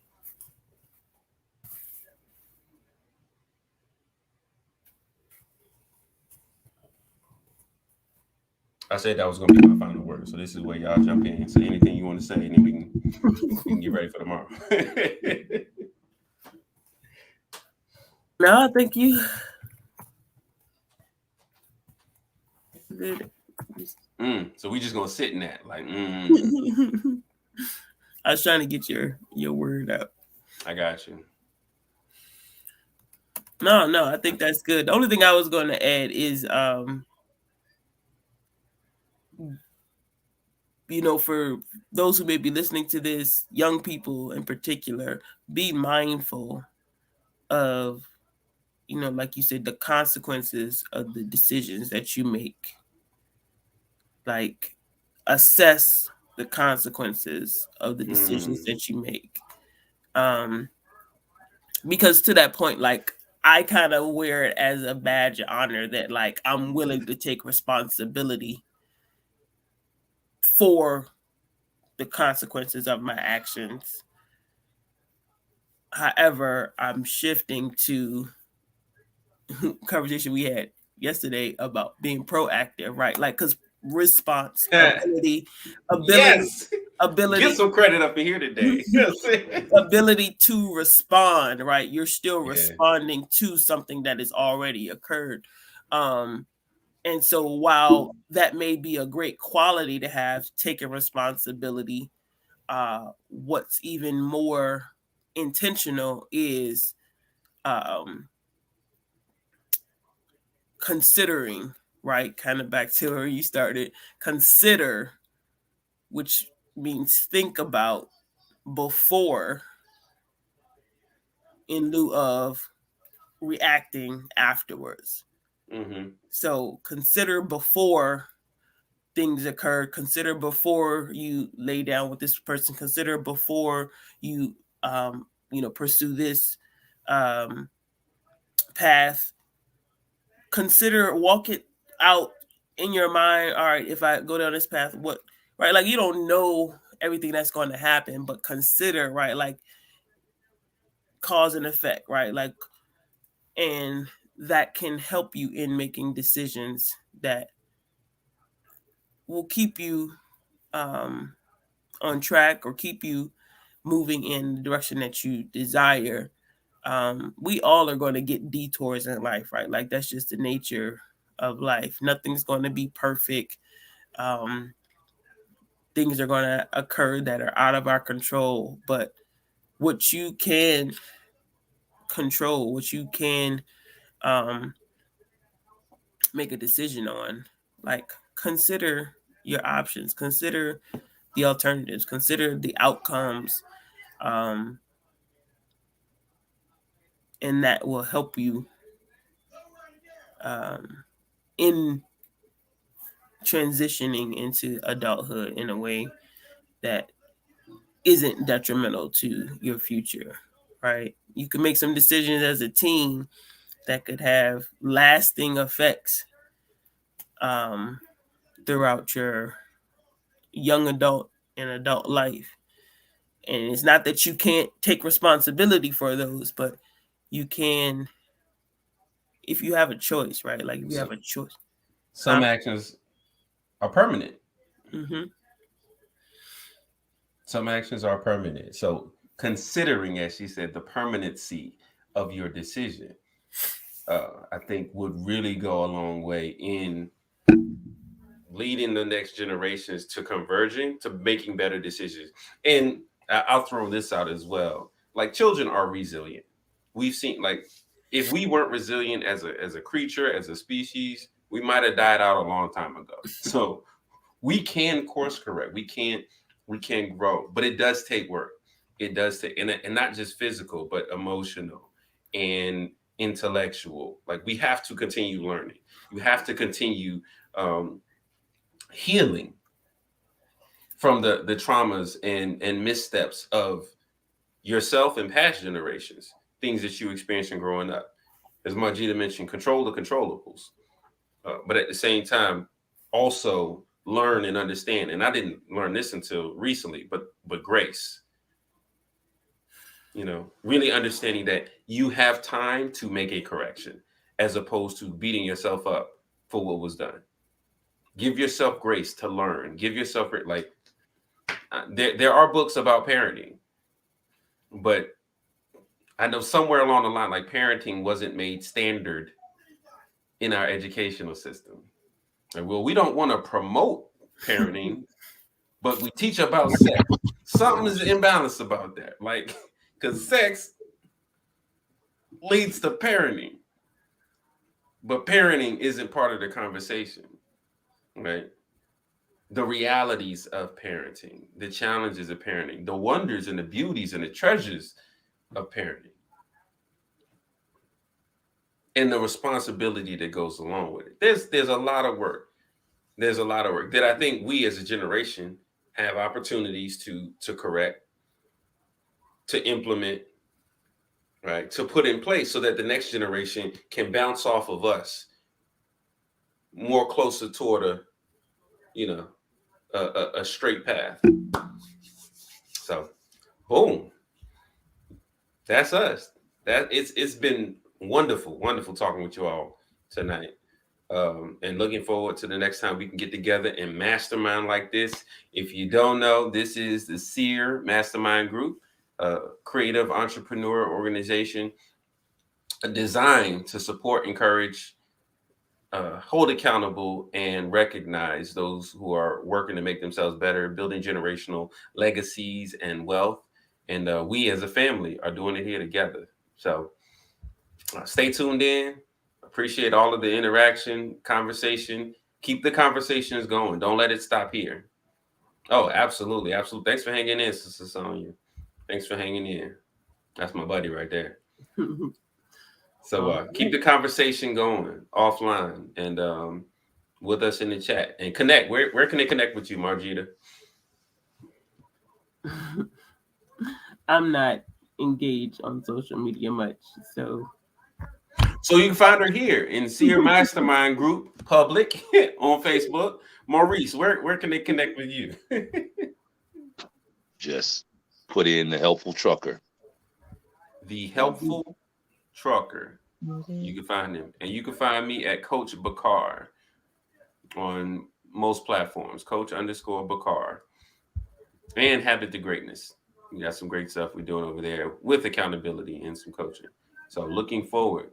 I said that was gonna be my final word. So this is where y'all jump in. So anything you want to say, and then we can get ready for tomorrow. No, thank you. So we just gonna sit in that, like. I was trying to get your word out. I got you. No, I think that's good. The only thing I was going to add is, for those who may be listening to this, young people in particular, be mindful of, like you said, the consequences of the decisions that you make. Like, assess the consequences of the decisions that you make. Because to that point, like, I kind of wear it as a badge of honor that, like, I'm willing to take responsibility for the consequences of my actions. However, I'm shifting to conversation we had yesterday about being proactive, right? Like, because responsibility, Yes. ability, get some credit up in here today. ability to respond, right? You're still responding to something that has already occurred. And so while that may be a great quality to have, taking responsibility, what's even more intentional is considering, right? Kind of back to where you started. Consider, which means think about before, in lieu of reacting afterwards. So consider before things occur. Consider before you lay down with this person. Consider before you pursue this path. Consider, walk it out in your mind. All right, if I go down this path, what, right? Like, you don't know everything that's going to happen, but consider, right? Like, cause and effect, right? Like, and that can help you in making decisions that will keep you on track or keep you moving in the direction that you desire. We all are going to get detours in life, right? Like, that's just the nature of life. Nothing's going to be perfect. Things are going to occur that are out of our control, but what you can control, what you can make a decision on, like, consider your options, consider the alternatives, consider the outcomes, and that will help you in transitioning into adulthood in a way that isn't detrimental to your future, right? You can make some decisions as a teen that could have lasting effects throughout your young adult and adult life. And it's not that you can't take responsibility for those, but you can, if you have a choice, right? Like, if you have a choice. Some actions are permanent. Some actions are permanent. So considering, as she said, the permanency of your decision, I think would really go a long way in leading the next generations to converging, to making better decisions. And I'll throw this out as well. Like, children are resilient. We've seen, like, if we weren't resilient as a creature, as a species, we might have died out a long time ago. So we can course correct. We can grow, but it does take work. It does take, and not just physical, but emotional and intellectual. Like, we have to continue learning. You have to continue healing from the traumas and missteps of yourself and past generations. things that you experienced in growing up. As Margita mentioned, control the controllables, but at the same time, also learn and understand. And I didn't learn this until recently, but grace. You know, really understanding that you have time to make a correction, as opposed to beating yourself up for what was done. Give yourself grace to learn. Give yourself like there are books about parenting, but I know somewhere along the line, like parenting wasn't made standard in our educational system. Like, well, we don't want to promote parenting, but we teach about sex. Something is imbalanced about that. Like, because sex leads to parenting, but parenting isn't part of the conversation, right? The realities of parenting, the challenges of parenting, the wonders and the beauties and the treasures of parenting, and the responsibility that goes along with it. There's a lot of work. There's a lot of work that I think we as a generation have opportunities to correct, to implement, right, to put in place so that the next generation can bounce off of us more closer toward a straight path. So, boom, that's us. That it's been wonderful talking with you all tonight. And looking forward to the next time we can get together and mastermind like this. If you don't know, this is the Seer Mastermind Group, creative entrepreneur organization designed to support, encourage, hold accountable, and recognize those who are working to make themselves better, building generational legacies and wealth. And we as a family are doing it here together. So stay tuned in. Appreciate all of the interaction, conversation. Keep the conversations going. Don't let it stop here. Oh, absolutely. Absolutely. Thanks for hanging in, Sister Sonia. Thanks for hanging in. That's my buddy right there. So keep the conversation going offline and with us in the chat and connect. Where can they connect with you, Margita? I'm not engaged on social media much, so you can find her here in Seer Mastermind Group Public on Facebook. Maurice, where can they connect with you? Just put in the helpful trucker. The helpful trucker. You can find him, and you can find me at Coach Bakar on most platforms. Coach_Bakar, and Habit to Greatness. We got some great stuff we're doing over there with accountability and some coaching. So looking forward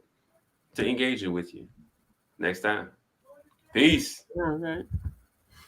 to engaging with you next time. Peace. all right.